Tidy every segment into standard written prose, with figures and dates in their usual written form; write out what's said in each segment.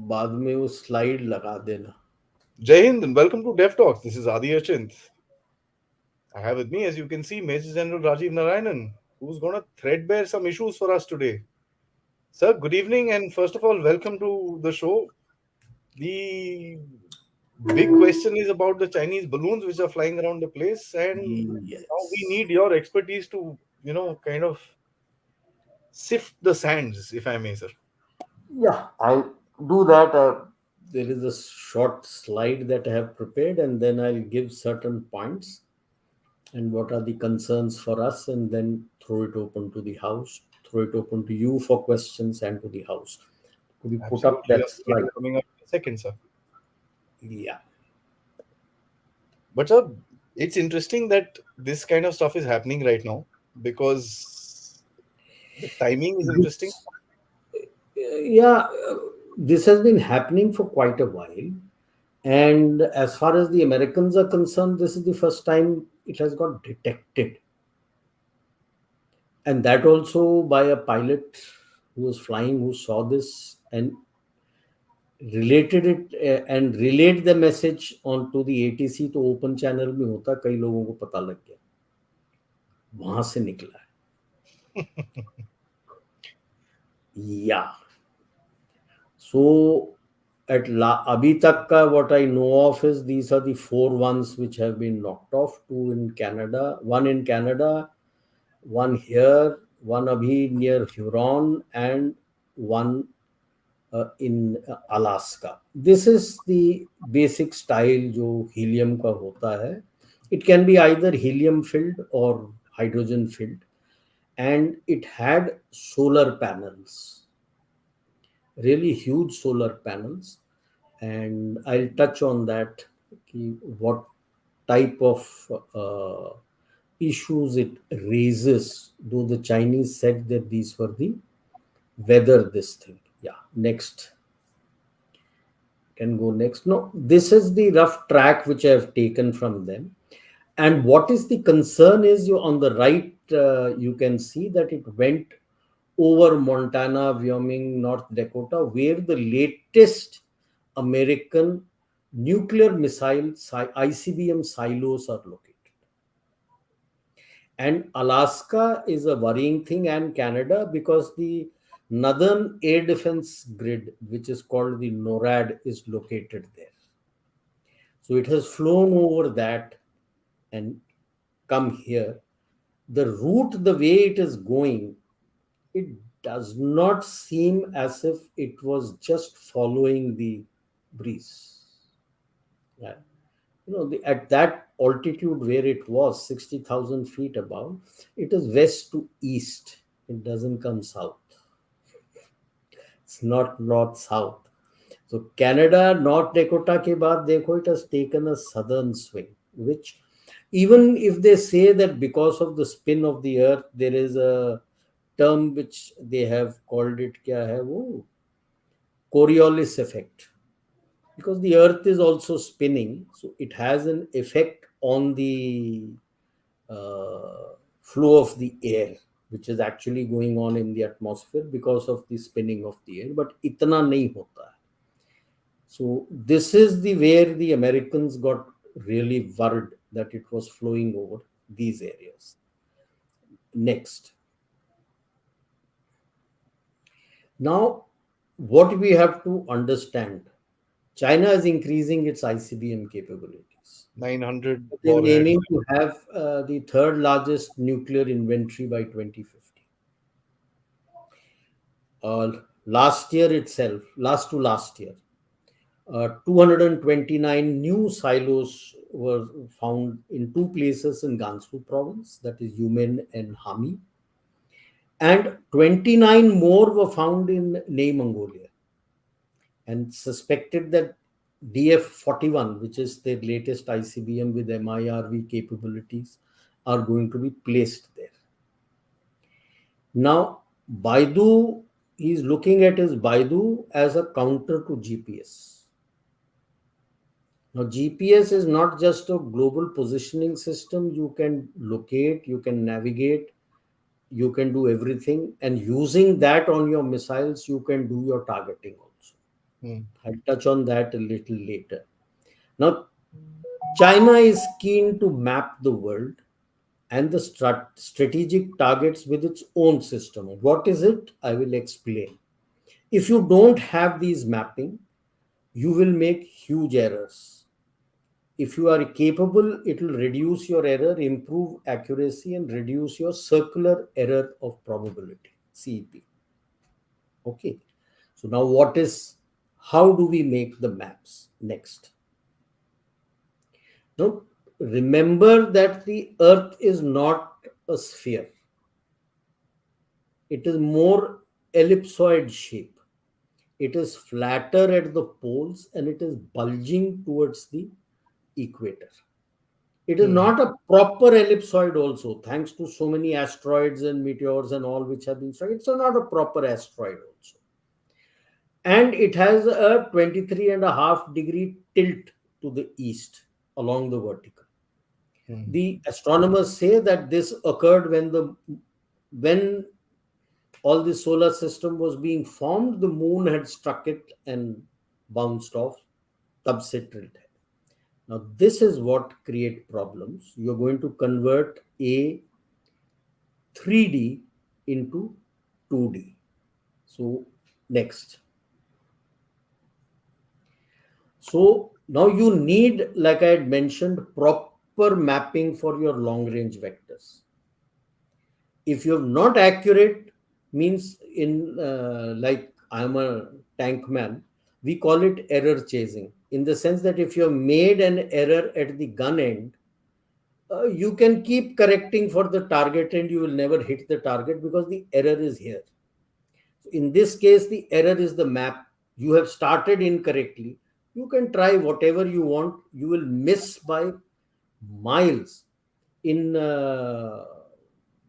बाद में वो स्लाइड लगा देना. Jai Hind and welcome to Dev Talks. This is Aadi. I have with me, as you can see, Major General Rajiv Narayanan, who's going to threadbare some issues for us today. Sir, good evening, and first of all, welcome to the show. The big question is about the Chinese balloons which are flying around the place, and now we Yes. need your expertise to, kind of sift the sands, if I may, sir. Yeah, I'll do that. There is a short slide that I have prepared, and then I'll give certain points and what are the concerns for us, and then throw it open to the house, throw it open to you for questions and to the house. Could you put up Absolutely, that your slide slide? coming up in a second, sir. Yeah. But sir, it's interesting that this kind of stuff is happening right now because the timing is interesting. This, yeah, this has been happening for quite a while. And as far as the Americans are concerned, this is the first time it has got detected. And that also by a pilot who was flying, who saw this and related it and relayed the message onto the ATC. तो open channel में होता, कई लोगों को पता लग गया, वहां से निकला है. Yeah. So अभी तक का what I know of is these are the 4 ones which have been knocked off. 2 in Canada, 1 in Canada, 1 here, 1 abhi near Huron, and 1 in Alaska. This is the basic style जो helium का होता है. It can be either helium filled or hydrogen filled, and it had solar panels, really huge solar panels, and I'll touch on that. What type of issues it raises, though the Chinese said that these were the weather this thing. Yeah, next. Can go next. No, this is the rough track which I have taken from them. And what is the concern is, you on the right, you can see that it went over Montana, Wyoming, North Dakota, where the latest American nuclear missile ICBM silos are located. And Alaska is a worrying thing, and Canada, because the Northern Air Defense Grid, which is called the NORAD, is located there. So it has flown over that and come here. The route, the way it is going, it does not seem as if it was just following the breeze. Yeah. At that altitude where it was 60,000 feet above, it is west to east. It doesn't come south. It's not north south. So Canada, North Dakota ke baad dekho, it has taken a southern swing, which even if they say that because of the spin of the earth, there is a term which they have called it, kya hai wo? Coriolis effect. Because the earth is also spinning, so it has an effect on the flow of the air, which is actually going on in the atmosphere because of the spinning of the air, but itna nahi hota hai. So this is the where the Americans got really worried that it was flowing over these areas. Next. Now, what we have to understand, China is increasing its ICBM capabilities. 900 They're warheads. aiming to have the third largest nuclear inventory by 2050. Last year itself, last year, 229 new silos were found in 2 places in Gansu province, that is Yumen and Hami, and 29 more were found in Ney, Mongolia, and suspected that DF-41, which is their latest ICBM with MIRV capabilities, are going to be placed there. Now, Baidu, he's looking at his Baidu as a counter to GPS. Now, GPS is not just a global positioning system. You can locate, you can navigate, you can do everything. And using that on your missiles, you can do your targeting also. Hmm. I'll touch on that a little later. Now, China is keen to map the world and the strategic targets with its own system. What is it? I will explain. If you don't have these mapping, you will make huge errors. If you are capable, it will reduce your error, improve accuracy, and reduce your circular error of probability, CEP. Okay. So now how do we make the maps next? Now, remember that the earth is not a sphere. It is more ellipsoid shape. It is flatter at the poles and it is bulging towards the equator. It is Hmm. not a proper ellipsoid also, thanks to so many asteroids and meteors and all which have been struck. It's not a proper asteroid also. And it has a 23.5-degree tilt to the east along the vertical. Hmm. The astronomers say that this occurred when all the solar system was being formed, the moon had struck it and bounced off. Tab se tilt hai. Now this is what create problems. You're going to convert a 3D into 2D. So next. So now you need, like I had mentioned, proper mapping for your long range vectors. If you're not accurate, means in like I'm a tank man, we call it error chasing. In the sense that if you've made an error at the gun end, you can keep correcting for the target and you will never hit the target because the error is here. So in this case, the error is the map. You have started incorrectly. You can try whatever you want. You will miss by miles. In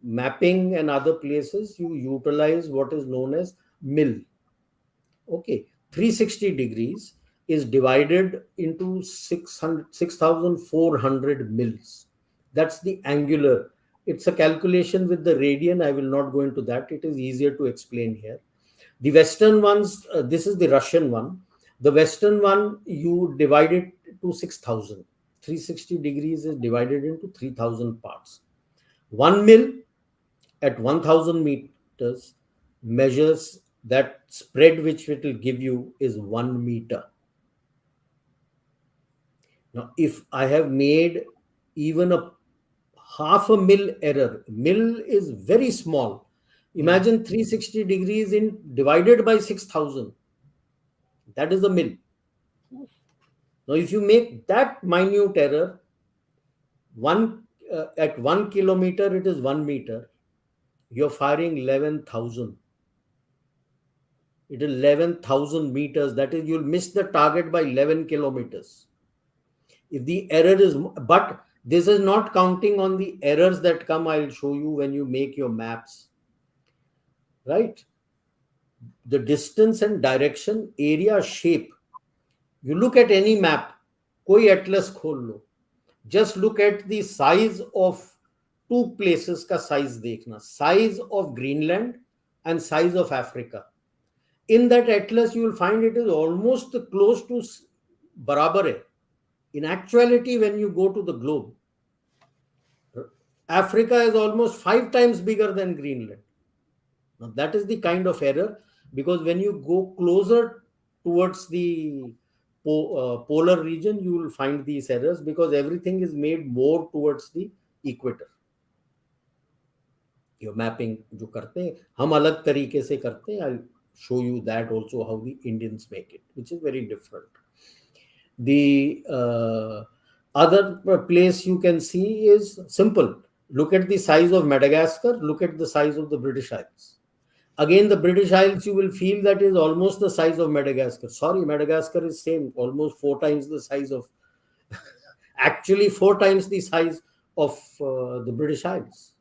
mapping and other places, you utilize what is known as mill. Okay, 360 degrees is divided into 6,400 mils. That's the angular. It's a calculation with the radian. I will not go into that. It is easier to explain here. The Western ones, this is the Russian one. The Western one, you divide it to 6,000. 360 degrees is divided into 3,000 parts. 1 mil at 1,000 meters measures that spread which it will give you is 1 meter. Now, if I have made even a half a mil error, mil is very small. Hmm. Imagine 360 degrees in divided by 6,000. That is a mil. Now, if you make that minute error, one at 1 kilometer, it is 1 meter. You're firing 11,000. It is 11,000 meters. That is, you'll miss the target by 11 kilometers. If the error is, but this is not counting on the errors that come. I'll show you when you make your maps, right? The distance and direction, area, shape. You look at any map, koi atlas khol lo. Just look at the size of two places ka size dekhna. Size of Greenland and size of Africa. In that atlas, you will find it is almost close to barabar hai. In actuality, when you go to the globe, Africa is almost 5 times bigger than Greenland. Now, that is the kind of error because when you go closer towards the polar region, you will find these errors because everything is made more towards the equator. Your mapping जो करते हैं हम अलग तरीके से करते हैं. I'll show you that also how the Indians make it, which is very different. The other place you can see is simple. Look at the size of Madagascar. Look at the size of the British Isles. Again, the British Isles, you will feel that is almost the size of Madagascar. Sorry, Madagascar is same, almost 4 times the size of, actually 4 times the size of the British Isles.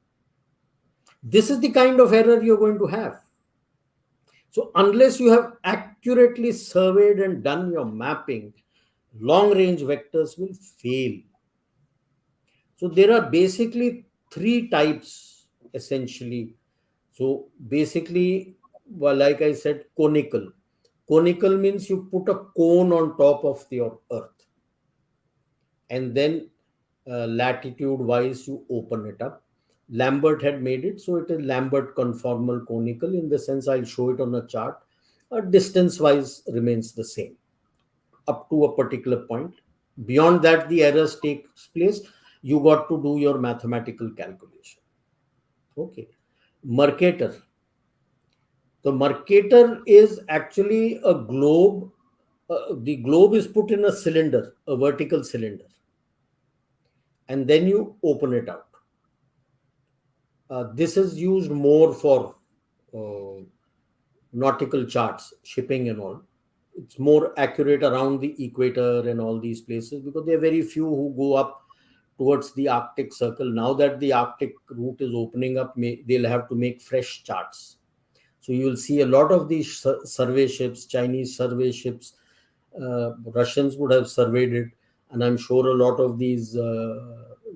This is the kind of error you're going to have. So unless you have accurately surveyed and done your mapping, long range vectors will fail. So there are basically three types essentially. So basically, well, like I said, conical. Conical means you put a cone on top of your earth, and then latitude wise you open it up. Lambert had made it, so it is Lambert conformal conical, in the sense I'll show it on a chart. Distance wise remains the same up to a particular point. Beyond that, the errors takes place. You got to do your mathematical calculation. Okay. Mercator. The Mercator is actually a globe. The globe is put in a cylinder, a vertical cylinder, and then you open it out. This is used more for uh, nautical charts, shipping and all. It's more accurate around the equator and all these places, because there are very few who go up towards the Arctic Circle. Now that the Arctic route is opening up, they'll have to make fresh charts. So you will see a lot of these survey ships, Chinese survey ships, Russians would have surveyed it, and I'm sure a lot of these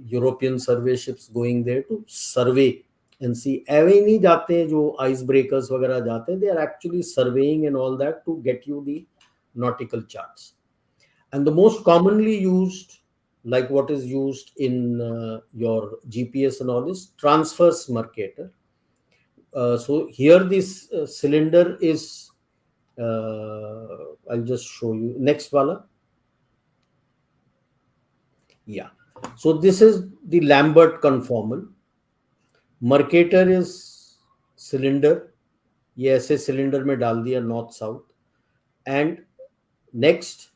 European survey ships going there to survey and see. ऐवे नहीं जाते हैं जो ice breakers वगैरह जाते हैं, they are actually surveying and all that to get you the nautical charts. And the most commonly used, like what is used in your GPS and all, is transverse Mercator. So here this cylinder is, I'll just show you. Next wala. Yeah. So this is the Lambert conformal. Mercator is cylinder. ये ऐसे cylinder में डाल दिया north south. And next,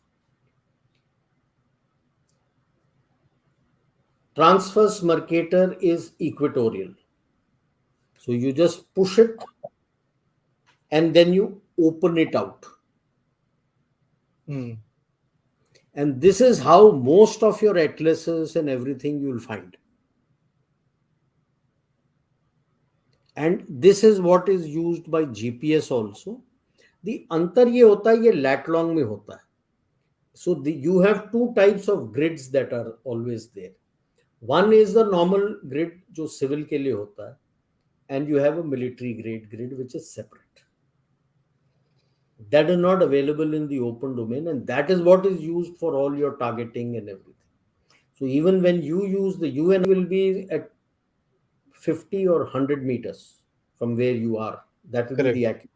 transverse Mercator is equatorial. So you just push it and then you open it out. Hmm. And this is how most of your atlases and everything you will find. And this is what is used by GPS also. The अंतर ये होता है, ये lat long में होता है. So you have two types of grids that are always there. One is the normal grid जो civil के लिए होता है, and you have a military grade grid which is separate. That is not available in the open domain, and that is what is used for all your targeting and everything. So even when you use the UN will be at 50 or 100 meters from where you are. That will Correct. be the accuracy.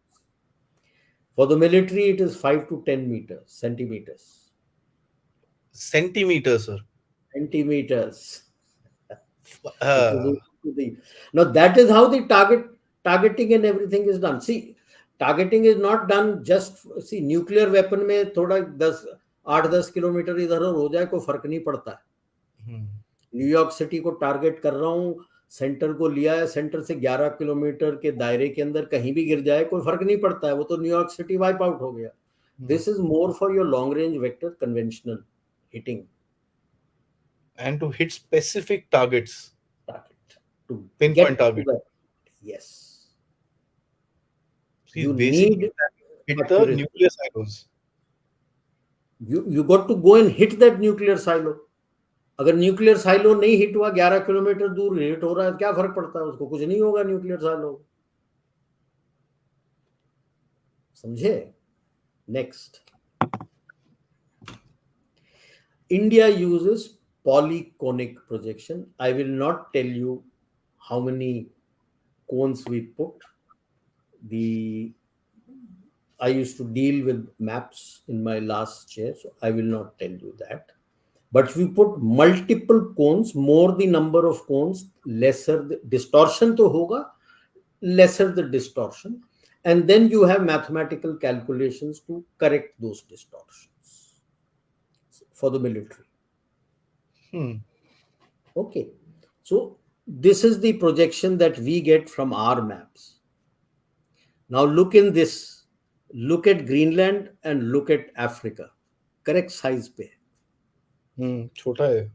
For the military, it is 5 to 10 meters, centimeters. Centimeters, sir. Centimeters. Uh, Now that is how the targeting and everything is done. See, targeting is not done just, see, nuclear weapon में थोड़ा 8-10 kilometre इधर और हो जाए कोई फर्क नहीं पड़ता है. न्यूयॉर्क सिटी को टारगेट कर रहा हूँ, सेंटर को लिया है, सेंटर से 11 किलोमीटर के दायरे के अंदर कहीं भी गिर जाए कोई फर्क नहीं पड़ता है, वो तो न्यूयॉर्क सिटी वाइप आउट हो गया. This is more for your long range vector conventional hitting. And to hit specific targets. To Pinpoint get target. to that. Yes. He's You basically need hit the accuracy. nuclear silos. You got to go and hit that nuclear silo. अगर nuclear silo नहीं hit हुआ, 11 kilometre दूर hit हो रहा है, क्या फर्क पड़ता है उसको? कुछ नहीं होगा न्यूक्लियर साइलो. समझे? Next, India uses polyconic projection. I will not tell you how many cones we put. I used to deal with maps in my last chair, so I will not tell you that. But we put multiple cones. More the number of cones, lesser the distortion to hoga, lesser the distortion. And then you have mathematical calculations to correct those distortions for the military. Okay. So this is the projection that we get from our maps. Now look in this. Look at Greenland and look at Africa. Correct size पे. छोटा है.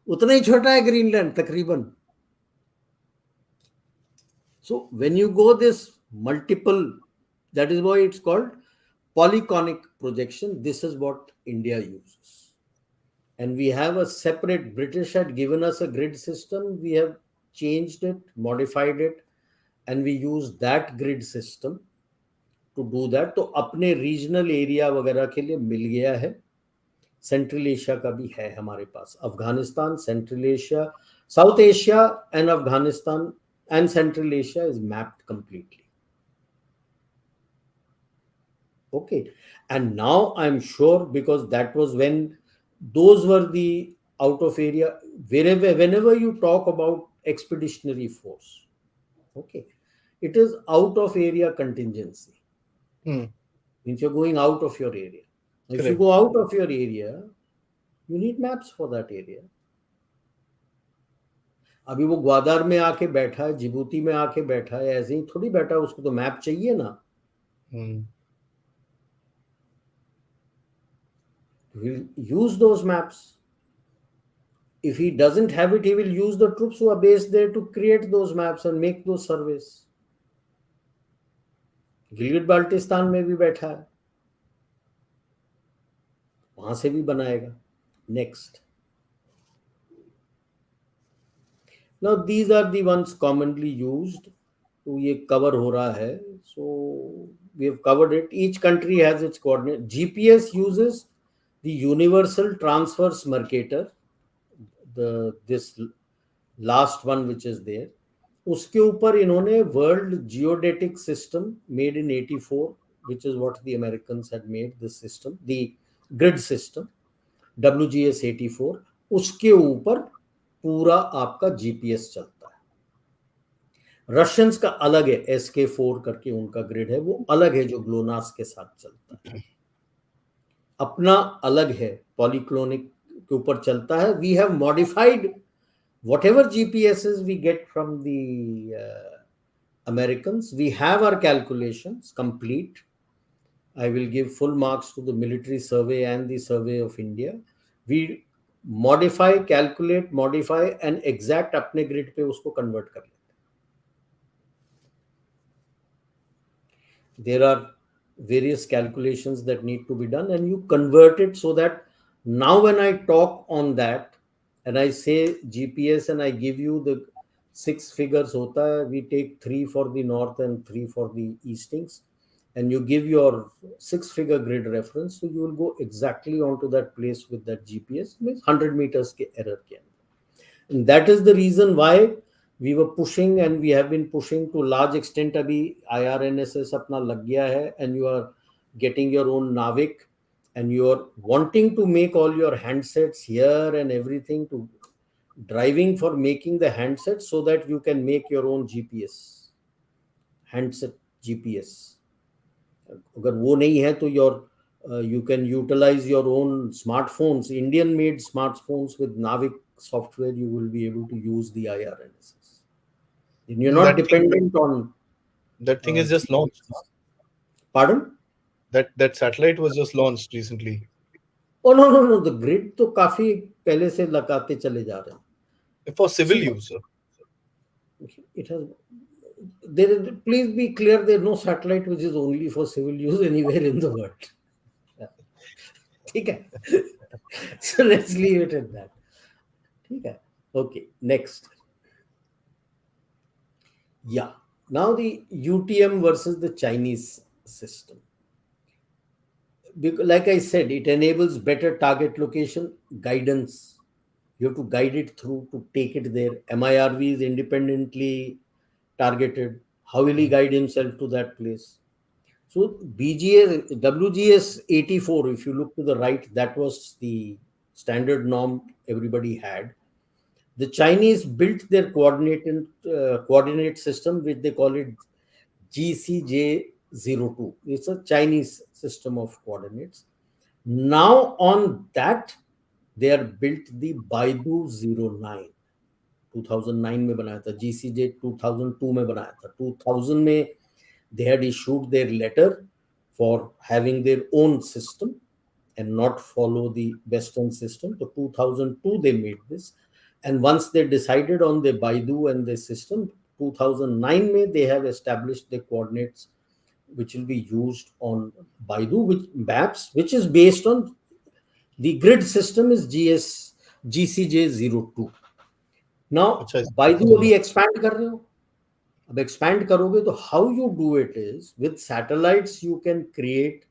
उतना ही छोटा है Greenland तकरीबन. So when you go this multiple, that is why it's called polyconic projection. This is what India uses. And we have a separate, British had given us a grid system. We have changed it, modified it, and we use that grid system to do that. तो अपने regional area वगैरह के लिए मिल गया है। Central Asia का भी है हमारे पास, Afghanistan, Central Asia, South Asia and Afghanistan and Central Asia is mapped completely. Okay, and now I'm sure, because that was when those were the out of area. Whenever you talk about expeditionary force, okay, it is out of area contingency. Hmm. Means you're going out of your area. If you Correct. go out of your area, you need maps for that area. अभी वो ग्वादर में आके बैठा है, Djibouti में आके बैठा है, ऐसे ही थोड़ी बैठा है, उसको तो मैप चाहिए ना. Hmm. He'll use those maps. If he doesn't have it, he will use the troops who are based there to create those maps and make those surveys. Gilgit Baltistan में भी बैठा है, वहां से भी बनाएगा. Next. Now these are the ones commonly used. तो ये कवर हो रहा है. So we have covered it. Each country has its coordinate. GPS uses the universal transverse Mercator, this last one which is there. उसके ऊपर इन्होंने world geodetic system made in 84, which is what the Americans had made this system, the grid system, WGS 84. उसके ऊपर पूरा आपका GPS चलता है. Russians का अलग है, SK4 करके उनका ग्रिड है, वो अलग है, जो ग्लोनास के साथ चलता है. अपना अलग है, पॉलीक्लोनिक के ऊपर चलता है. We have modified whatever GPSs we get from the Americans. We have our calculations complete. I will give full marks to the military survey and the survey of India. We modify, calculate, modify and exact अपने grid पे उसको convert कर लेते हैं. There are various calculations that need to be done, and you convert it so that now when I talk on that and I say GPS and I give you the 6 figures hota hai, we take 3 for the north and 3 for the eastings, and you give your 6-figure grid reference, so you will go exactly onto that place with that GPS. Means 100 meters ke error ke andar. And that is the reason why we were pushing, and we have been pushing to large extent. Abhi IRNSS apna lag gaya hai, and you are getting your own Navic, and you are wanting to make all your handsets here and everything, to driving for making the handsets so that you can make your own GPS, handset GPS. अगर वो नहीं है तो you can utilize your own smartphones, Indian made smartphones with Navic software. You will be able to use the IRNSS. And you're not dependent on That thing is just launched. GPS. Pardon? That satellite was just launched recently. Oh no, the grid तो काफी पहले से लगाते चले जा रहे हैं. For civil See, use, sir. it has. Please be clear, there is no satellite which is only for civil use anywhere in the world. ठीक है. So let's leave it at that. ठीक है. Okay, next. Yeah. Now the UTM versus the Chinese system. Like I said, it enables better target location guidance. You have to guide it through to take it there. MIRV is independently targeted. How will he guide himself to that place? So WGS 84, if you look to the right, that was the standard norm everybody had. The Chinese built their coordinate system, which they call it GCJ02. It's a Chinese system of coordinates. Now on that, they are built the Baidu 09. 2009 में बनाया था. GCJ 2002 में बनाया था. 2000 में they had issued their letter for having their own system and not follow the Western system. So 2002 they made this, and once they decided on the Baidu and the system, 2009 में they have established the coordinates which will be used on Baidu, which maps, which is based on the grid system is GCJ02. Now अच्छा, Baidu अभी expand कर रहे हो. अब expand करोगे तो how you do it is with satellites you can create,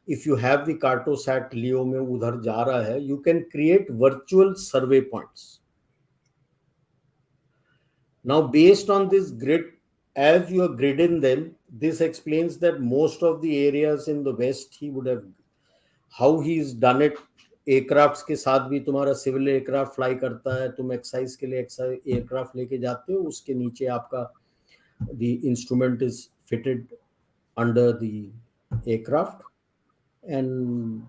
if you have the Cartosat LEO में उधर जा रहा है, you can create virtual survey points. Now, based on this grid, as you are gridding them, this explains that most of the areas in the West, he would have, how he's done it. Aircrafts के साथ भी तुम्हारा civil aircraft fly करता है, तुम exercise के लिए aircraft लेके जाते हो, उसके नीचे आपका the instrument is fitted under the aircraft and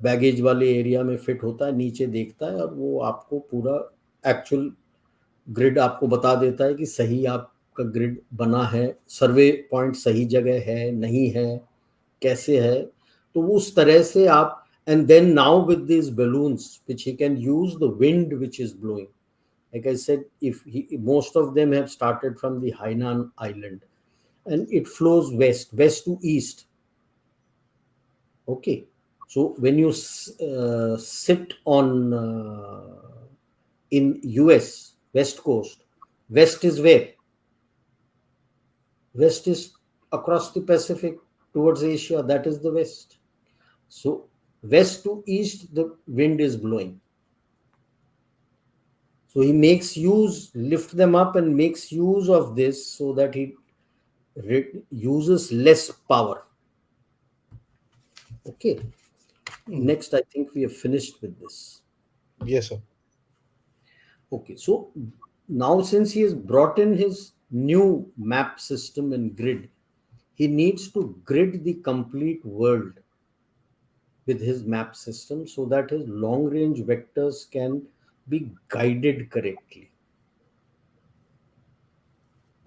baggage वाले एरिया में फिट होता है, नीचे देखता है और वो आपको पूरा एक्चुअल ग्रिड आपको बता देता है कि सही आपका ग्रिड बना है, सर्वे पॉइंट सही जगह है नहीं है, कैसे है. तो उस तरह से आप, and then now with these balloons which he can use the wind which is blowing, like I said, if most of them have started from the Hainan island and it flows west to east. Okay, so when you sit on in US west coast, west is where? West is across the Pacific towards Asia, that is the west. So west to east the wind is blowing, so he makes use, lift them up and makes use of this so that he uses less power. Okay, next I think we have finished with this. Yes, sir. Okay, so now since he has brought in his new map system and grid, he needs to grid the complete world with his map system so that his long range vectors can be guided correctly.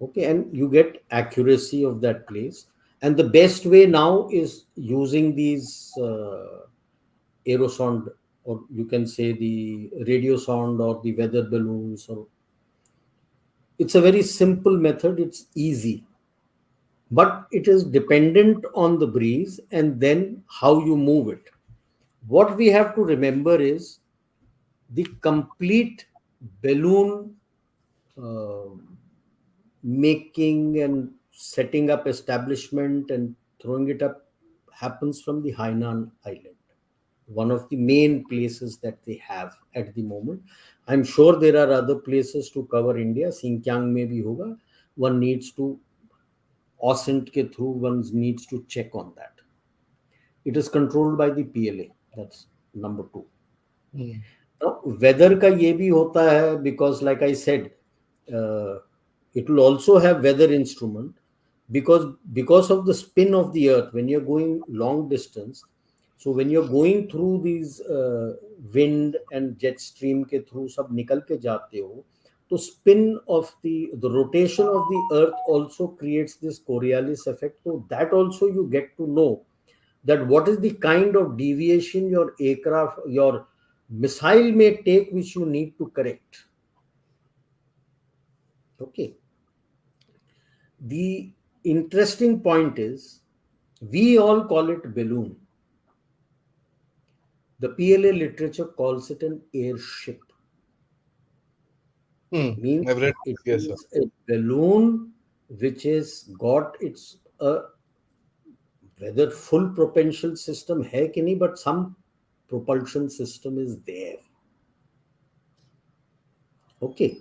Okay, and you get accuracy of that place. And the best way now is using these aerosonde, or you can say the radiosonde or the weather balloons. Or it's a very simple method. It's easy, but it is dependent on the breeze and then how you move it. What we have to remember is the complete balloon making and setting up establishment and throwing it up happens from the Hainan Island, one of the main places that they have at the moment. I'm sure there are other places to cover India. Xinjiang में भी होगा. One needs to OSINT के through, one needs to check on that. It is controlled by the PLA. That's number 2. Now, weather का ये भी होता है, because like I said, it will also have weather instrument, because of the spin of the earth when you're going long distance. So when you're going through these wind and jet stream के through सब निकल के जाते हो, तो spin of the rotation of the earth also creates this Coriolis effect. So that also you get to know that what is the kind of deviation your aircraft, your missile may take, which you need to correct. Okay. The interesting point is, we all call it balloon. The PLA literature calls it an airship. Means I've read. it Yes, is a balloon which has got its whether full propulsion system है कि नहीं, but some propulsion system is there. Okay,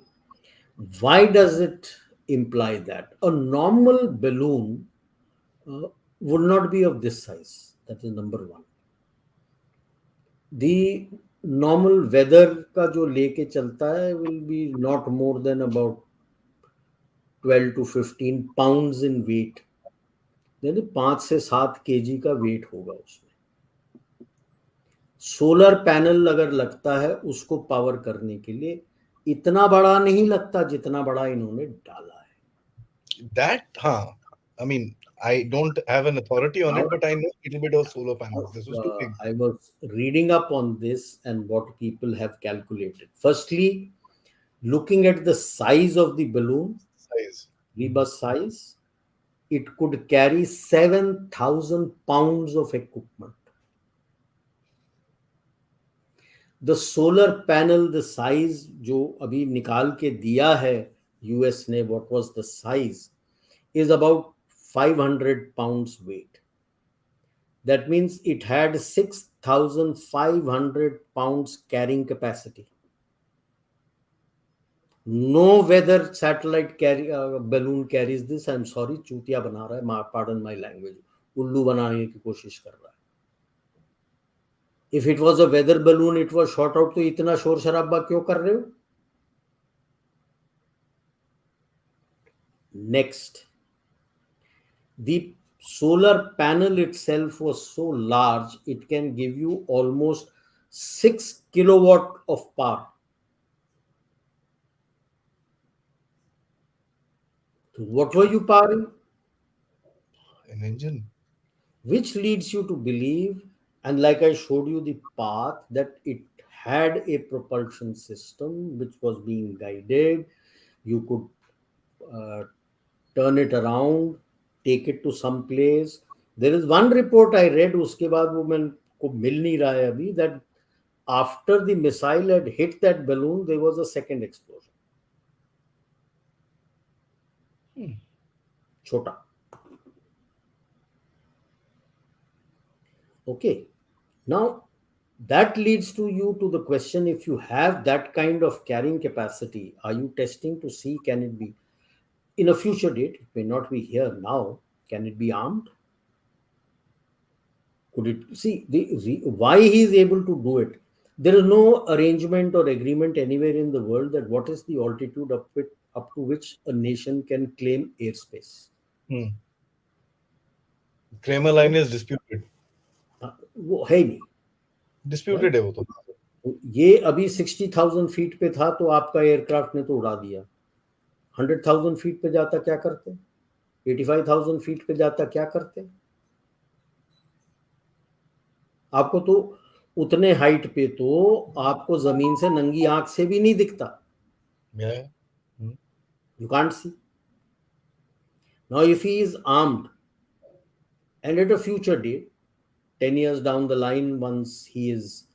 why does it imply that? A normal balloon would not be of this size. That is number 1. The normal weather का जो लेके चलता है will be not more than about 12 to 15 pounds in weight. यानी 5 से 7 kg का wait होगा उसमें. सोलर पैनल अगर लगता है उसको पावर करने के लिए, इतना बड़ा नहीं लगता जितना बड़ा इन्होंने डाला है. That, I mean, I don't have an authority on it, but I know a little bit of solar panels. This was too big. I was reading up on this and what people have calculated. Firstly, looking at the size of the balloon, Size. rebus size, it could carry 7,000 pounds of equipment. The solar panel, the size जो अभी निकाल के दिया है US ने, what was the size, is about 500 pounds weight. That means it had 6,500 pounds carrying capacity. No weather satellite balloon carries this. I'm sorry, चूतिया बना रहा है, pardon my language, उल्लू बनाने की कोशिश कर रहा है. If it was a weather balloon, it was shot out, तो इतना शोर शराबा क्यों कर रहे हो? Next, the solar panel itself was so large, it can give you almost 6 kilowatt of power. So what were you powering? An engine. Which leads you to believe, and like I showed you the path, that it had a propulsion system which was being guided. You could turn it around, take it to some place. There is one report I read, उसके बाद वो मैं को मिल नहीं रहा है अभी, that after the missile had hit that balloon, there was a second explosion. Chota. Okay. Now, that leads to you to the question, if you have that kind of carrying capacity, are you testing to see, can it be in a future date? It may not be here now. Can it be armed? Could it see why he is able to do it? There is no arrangement or agreement anywhere in the world that what is the altitude up to which a nation can claim airspace. Kramer line is disputed. वो है नहीं. Disputed है वो तो. ये अभी 60,000 feet पे था तो आपका एयरक्राफ्ट ने तो उड़ा दिया. 100,000 फीट पे जाता क्या करते? 85,000 फीट पे जाता क्या करते? आपको तो उतने हाइट पे तो आपको जमीन से नंगी आंख से भी नहीं दिखता. You can't see. Now if he is armed and at a future date, 10 years down the line, once he is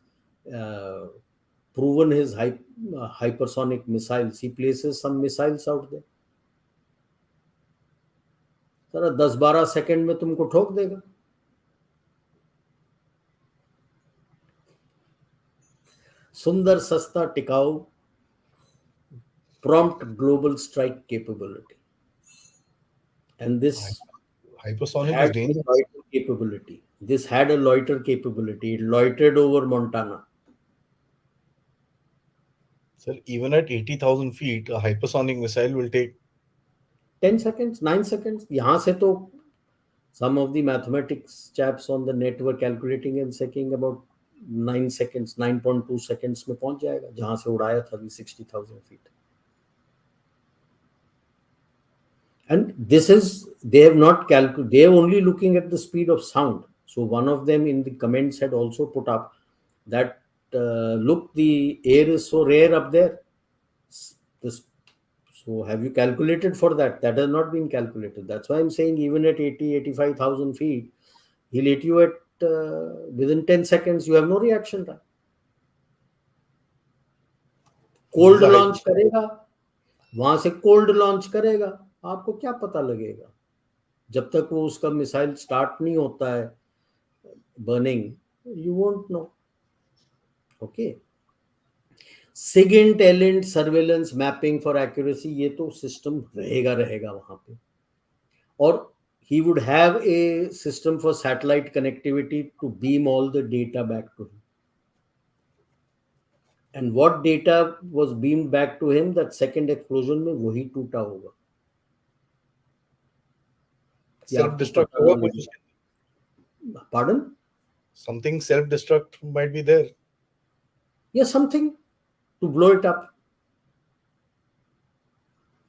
proven his hypersonic missiles, he places some missiles out there. Sir 10-12 second में तुमको ठोक देगा. सुंदर, सस्ता, टिकाऊ, prompt global strike capability. And this hypersonic had is dangerous. a loiter capability. This had a loiter capability. It loitered over Montana. Sir, even at 80,000 feet, a hypersonic missile will take 10 seconds, 9 seconds. यहाँ से तो some of the mathematics chaps on the net were calculating and saying about 9 seconds, 9.2 seconds में पहुंच जाएगा जहाँ से उड़ाया था 60,000 feet. And this is, they have not calculated, they are only looking at the speed of sound. So one of them in the comments had also put up that, look, the air is so rare up there. So have you calculated for that? That has not been calculated. That's why I'm saying even at 85,000 feet, he'll hit you at within 10 seconds, you have no reaction time. Cold launch करेगा, वहां से cold launch करेगा, आपको क्या पता लगेगा? जब तक वो उसका मिसाइल स्टार्ट नहीं होता है burning, you won't know. Okay. SIGINT, ELINT, surveillance, mapping for accuracy, ये तो सिस्टम रहेगा वहां पे. और he would have a system for satellite connectivity to beam all the data back to him. And what data was beamed back to him, that second explosion में वही टूटा होगा. Self-destruct होगा कुछ. Pardon? Something self-destruct might be there. Yes, something to blow it up.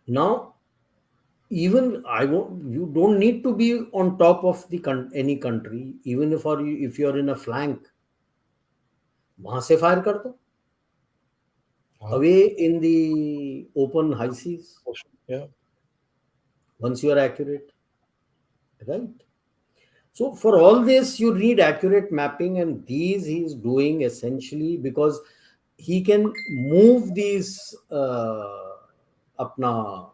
Now, even you don't need to be on top of any country. Even if you're in a flank, वहां से fire कर दो. Away in the open high seas. Yeah. Once you are accurate, right? So for all this, you need accurate mapping, and these he is doing essentially because he can move these अपना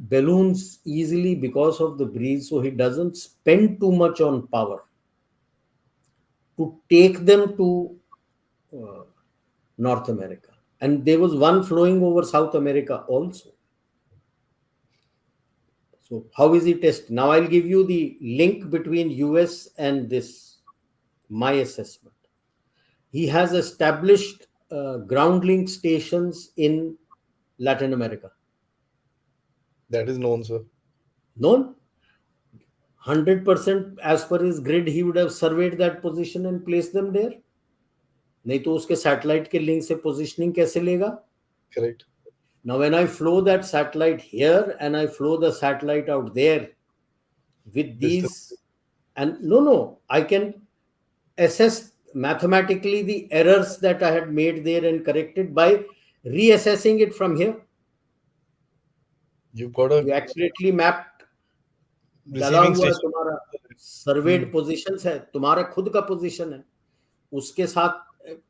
balloons easily because of the breeze, so he doesn't spend too much on power to take them to uh, North America. And there was one flowing over South America also. So how is he tested? Now I'll give you the link between US and this, my assessment. He has established ground link stations in Latin America. That is known, sir. Known? 100% as per his grid, he would have surveyed that position and placed them there. नहीं तो उसके satellite के link से positioning कैसे लेगा? Correct. Now when I flow that satellite here and I flow the satellite out there with Distance. these, and no, I can assess mathematically the errors that I had made there and corrected by reassessing it from here. You've got You a accurately mapped, डाला receiving हुआ है station. तुम्हारा served position है, तुम्हारा खुद का position है, उसके साथ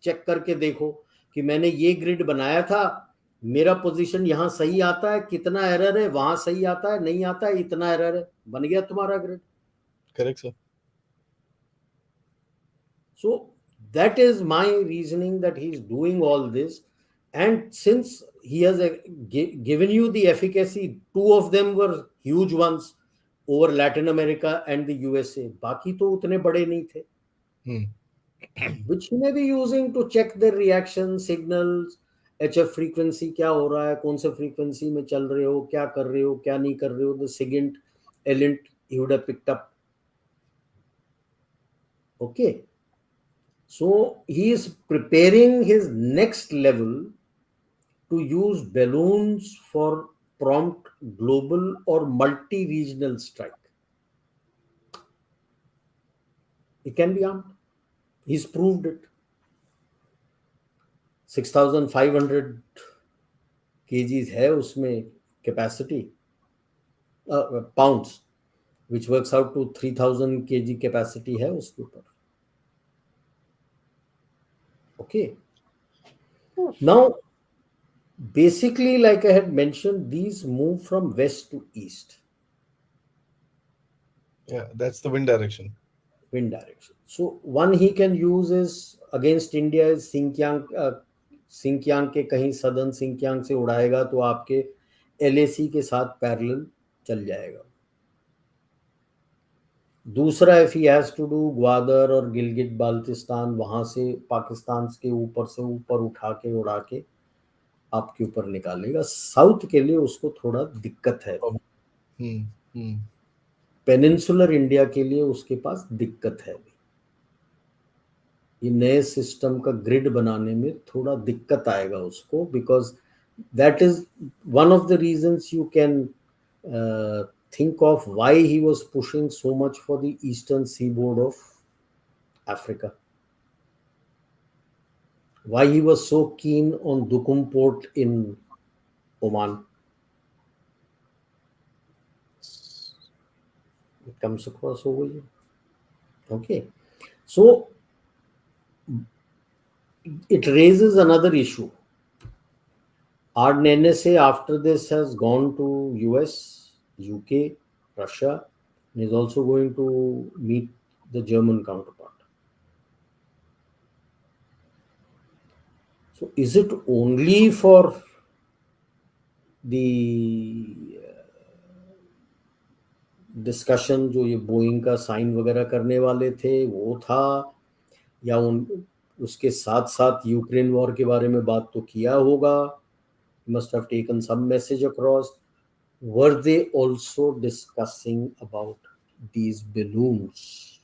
चेक करके देखो कि मैंने ये ग्रिड बनाया था, मेरा पोजीशन यहाँ सही आता है, कितना एरर है, वहां सही आता है, नहीं आता है, इतना एरर है, बन गया तुम्हारा grid. Correct, sir. So that is my reasoning that he's doing all this. And since he has given you the efficacy, two of them were huge ones over Latin America and the USA. बाकी तो उतने बड़े नहीं थे. Which he may be using to check the reaction signals, HF frequency क्या हो रहा है, कौन से frequency में चल रहे हो, क्या कर रहे हो, क्या नहीं कर रहे हो, the SIGINT, ELINT he would have picked up. Okay. So he is preparing his next level to use balloons for prompt global or multi-regional strike. It can be armed. He's proved it. 6,500 kgs है उसमें capacity, pounds, which works out to 3,000 kg capacity है उसके ऊपर. Okay. Now, basically, like I had mentioned, these move from west to east. Yeah, that's the wind direction. Wind direction. So one he can use is against India is Xinjiang. Xinjiang के कहीं southern Xinjiang से उड़ाएगा तो आपके LAC के साथ parallel चल जाएगा. दूसरा if he has to do Gwadar और गिलगित बाल्टिस्तान, वहां से पाकिस्तान के ऊपर से ऊपर उठा के उड़ा के आपके ऊपर निकालेगा. साउथ के लिए उसको थोड़ा दिक्कत है. पेनिनसुलर इंडिया के लिए उसके पास दिक्कत है. ये नए सिस्टम का ग्रिड बनाने में थोड़ा दिक्कत आएगा उसको, because that is one of the reasons you can think of why he was pushing so much for the eastern seaboard of Africa. Why he was so keen on Duqm port in Oman. It comes across over here. Okay. So it raises another issue. Our NSA after this has gone to US, UK, Russia, and is also going to meet the German counterpart. So is it only for the discussion जो ये Boeing का sign वगैरह करने वाले थे वो था, या उसके साथ साथ यूक्रेन वॉर के बारे में बात तो किया होगा, must have taken some message across. Were they also discussing about these balloons?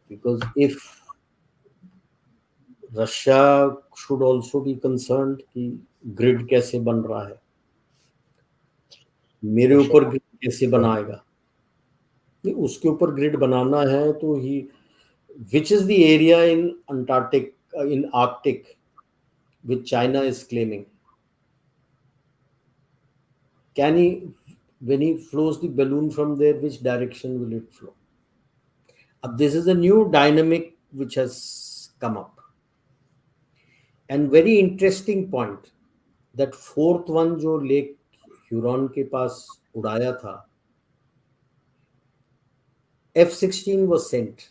Because if Russia should also be concerned कि ग्रिड कैसे बन रहा है, मेरे ऊपर ग्रिड कैसे बनाएगा. नहीं, उसके ऊपर ग्रिड बनाना है तो ही, which is the area in Antarctic, in Arctic, which China is claiming. Can he, when he flows the balloon from there, which direction will it flow? This is a new dynamic which has come up. And very interesting point. That fourth one जो lake Huron के पास उड़ाया था, F-16 was sent.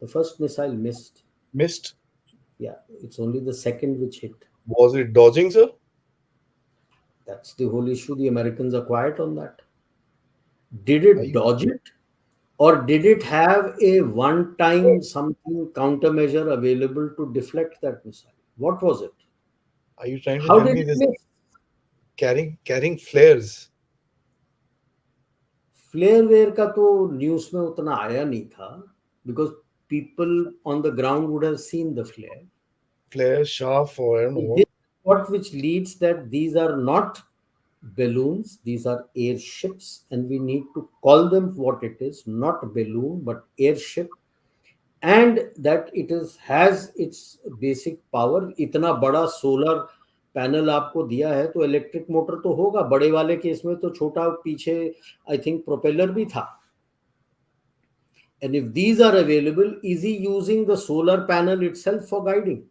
The first missile missed. Missed. Yeah, it's only the second which hit. Was it dodging, sir? That's the whole issue. The Americans are quiet on that. Did Are it you dodge it? Or did it have a one time something countermeasure available to deflect that missile? What was it? are you trying to How tell did me it this miss? carrying flares? Flare वेयर का तो news में उतना आया नहीं था, because people on the ground would have seen the flare. Flares, shaft, or I don't know This what. is what which leads that these are not balloons, these are airships, and we need to call them what it is, not balloon but airship. And that it is has its basic power. इतना बड़ा solar panel आपको दिया है तो electric motor तो होगा. बड़े वाले केस में तो छोटा पीछे आई थिंक प्रोपेलर भी था. And if these are available, easy using the solar panel itself for guiding.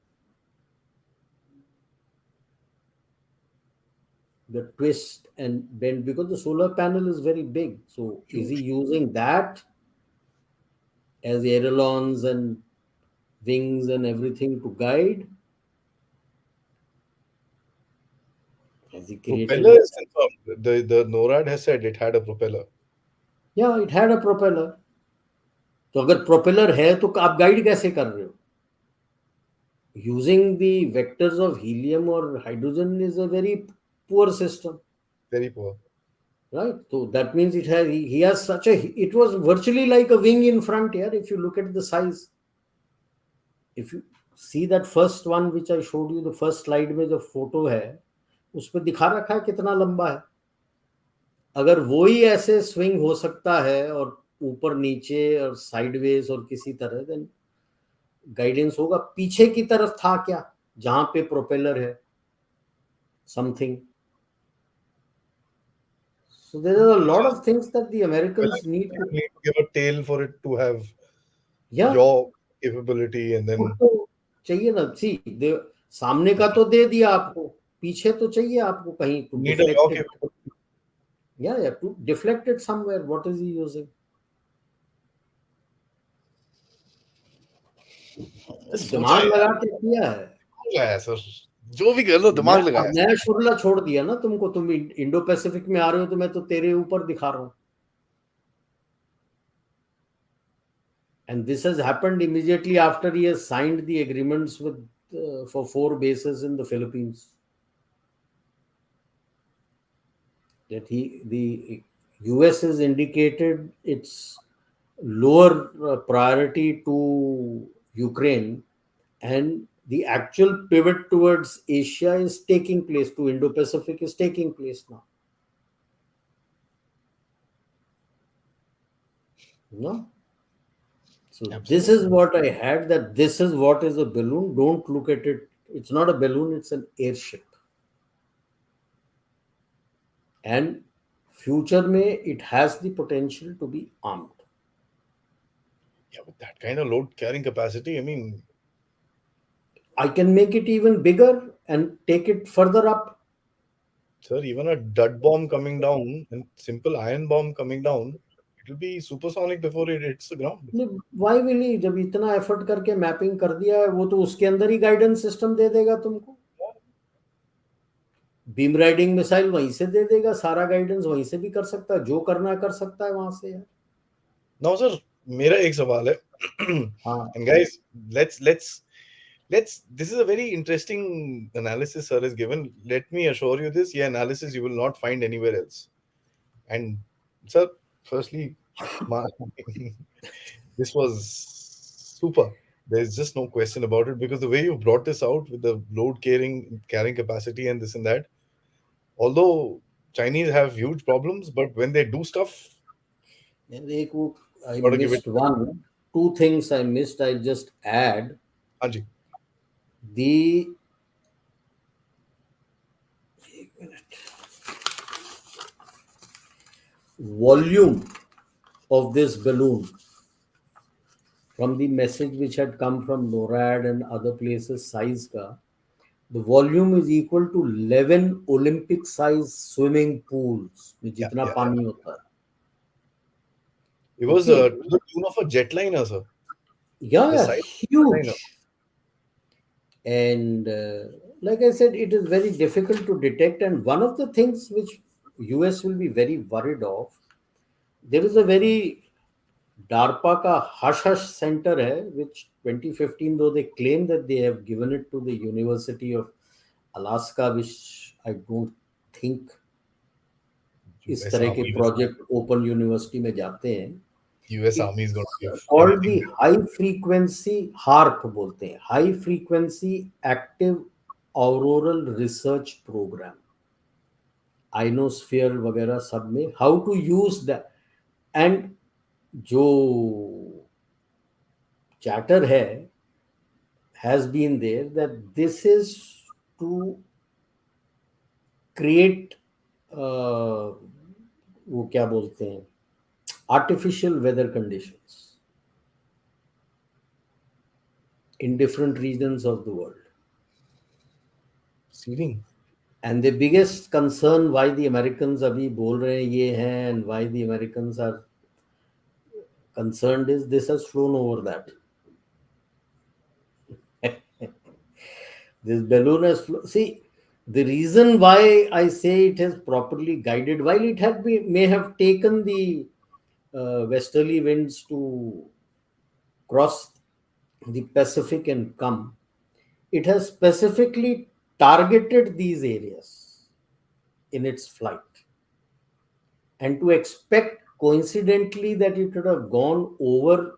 The twist and bend, because the solar panel is very big. So easy Huge. using that as ailerons and wings and everything to guide. Has he created Propeller that? is confirmed. The NORAD has said it had a propeller. Yeah, it had a propeller. तो अगर propeller है तो आप guide कैसे कर रहे हो? Using the vectors of helium or hydrogen is a very poor system, Very poor. right? So that means he has such a, it was virtually like a wing in front here. If you look at the size, if you see that first one which I showed you, the first slide में जो photo है उसमें दिखा रखा है कितना लंबा है. अगर वो ही ऐसे स्विंग हो सकता है और ऊपर नीचे और साइडवेज और किसी तरह, देन गाइडेंस होगा. पीछे की तरफ था क्या जहां पे प्रोपेलर है? Something. So there are a lot of things that the Well, Americans need you to. need to give a tail for it to have Yeah, yaw capability, and then तो चाहिए ना. सी सामने का तो दे दिया आपको, पीछे तो चाहिए आपको कहीं to need a yaw deflect it. capability. या to deflect it somewhere. What is he using? सोचा दिमाग है लगा यार, के किया है. लगाया सर. जो भी कर लो दिमाग लगाया. मैं शुरला छोड़ दिया ना तुमको. तुम इंडो पैसिफिक में आ रहे हो तो मैं तो तेरे ऊपर दिखा रहा हूँ. And this has happened immediately after he has signed the agreements with for 4 bases in the Philippines. That the US has indicated its lower priority to Ukraine, and the actual pivot towards Asia is taking place, to Indo-Pacific is taking place now. No? So this is what I had, that this is what is a balloon. Don't look at it. It's not a balloon, it's an airship. And future may it has the potential to be armed. Yeah, with that kind of load carrying capacity, I mean, I can make it even bigger and take it further up. sir, even a dud bomb coming down and simple iron bomb coming down, it will be supersonic before it hits the ground. Why will he? जब इतना effort करके mapping कर दिया है, वो तो उसके अंदर ही गाइडेंस सिस्टम दे देगा तुमको. बीम राइडिंग मिसाइल वहीं से दे देगा, सारा गाइडेंस वहीं से भी कर सकता है, जो करना कर सकता है वहां से यार. Now, sir, मेरा एक सवाल है. हाँ. And guys, let's this is a very interesting analysis sir has given. Let me assure you this, yeah, analysis you will not find anywhere else. And sir, firstly, this was super. There's just no question about it, because the way you brought this out with the load carrying capacity and this and that, although Chinese have huge problems, but when they do stuff, I gotta give it. missed one. Two things I missed. I'll just add. Anji. The volume of this balloon, from the message which had come from NORAD and other places, size ka, The volume is equal to 11 Olympic size swimming pools में Yeah, जितना yeah, yeah. पानी होता है. It was Okay. to the tune of a jetliner, sir. Yeah, The yeah, size of a jetliner. huge. And like I said, it is very difficult to detect. And one of the things which US will be very worried of, there is a very DARPA का hush hush center है, which 2015, though they claim that they have given it to the University of Alaska, which I don't think इस US तरह के Army will. Project open university में जाते हैं. US Army is going to It's give called everything. the high frequency HARP बोलते हैं, high frequency active auroral research program, ionosphere वगैरह सब में how to use that. And जो chatter है has been there that this is to create वो क्या बोलते हैं artificial weather conditions in different regions of the world. Seeding. And the biggest concern why the Americans अभी बोल रहे हैं ये हैं and why the Americans are concerned is this has flown over that. This balloon has see the reason why I say it has properly guided, while it had may have taken the westerly winds to cross the Pacific and come, it has specifically targeted these areas in its flight. And to expect coincidentally that it would have gone over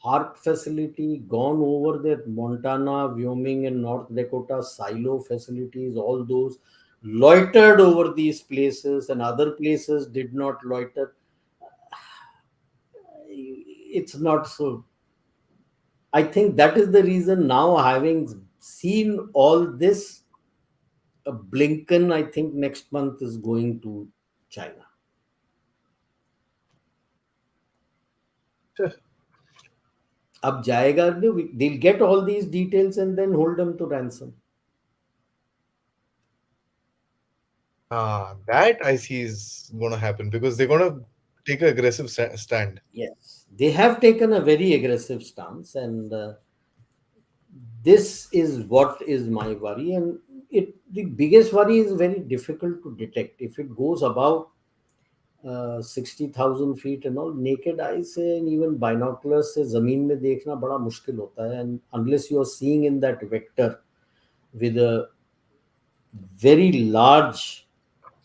HARP facility, gone over the Montana, Wyoming, and North Dakota silo facilities, all those loitered over these places and other places did not loiter. It's not so. I think that is the reason now, having seen all this, Blinken, I think next month is going to China. अब जाएगा, they'll get all these details and then hold them to ransom. That I see is going to happen because they're going to take an aggressive stand. Yes, they have taken a very aggressive stance, and this is what is my worry. And the biggest worry is very difficult to detect. If it goes above 60,000 feet and all, naked eye से and even binoculars से जमीन में देखना बड़ा मुश्किल होता है. And unless you are seeing in that vector with a very large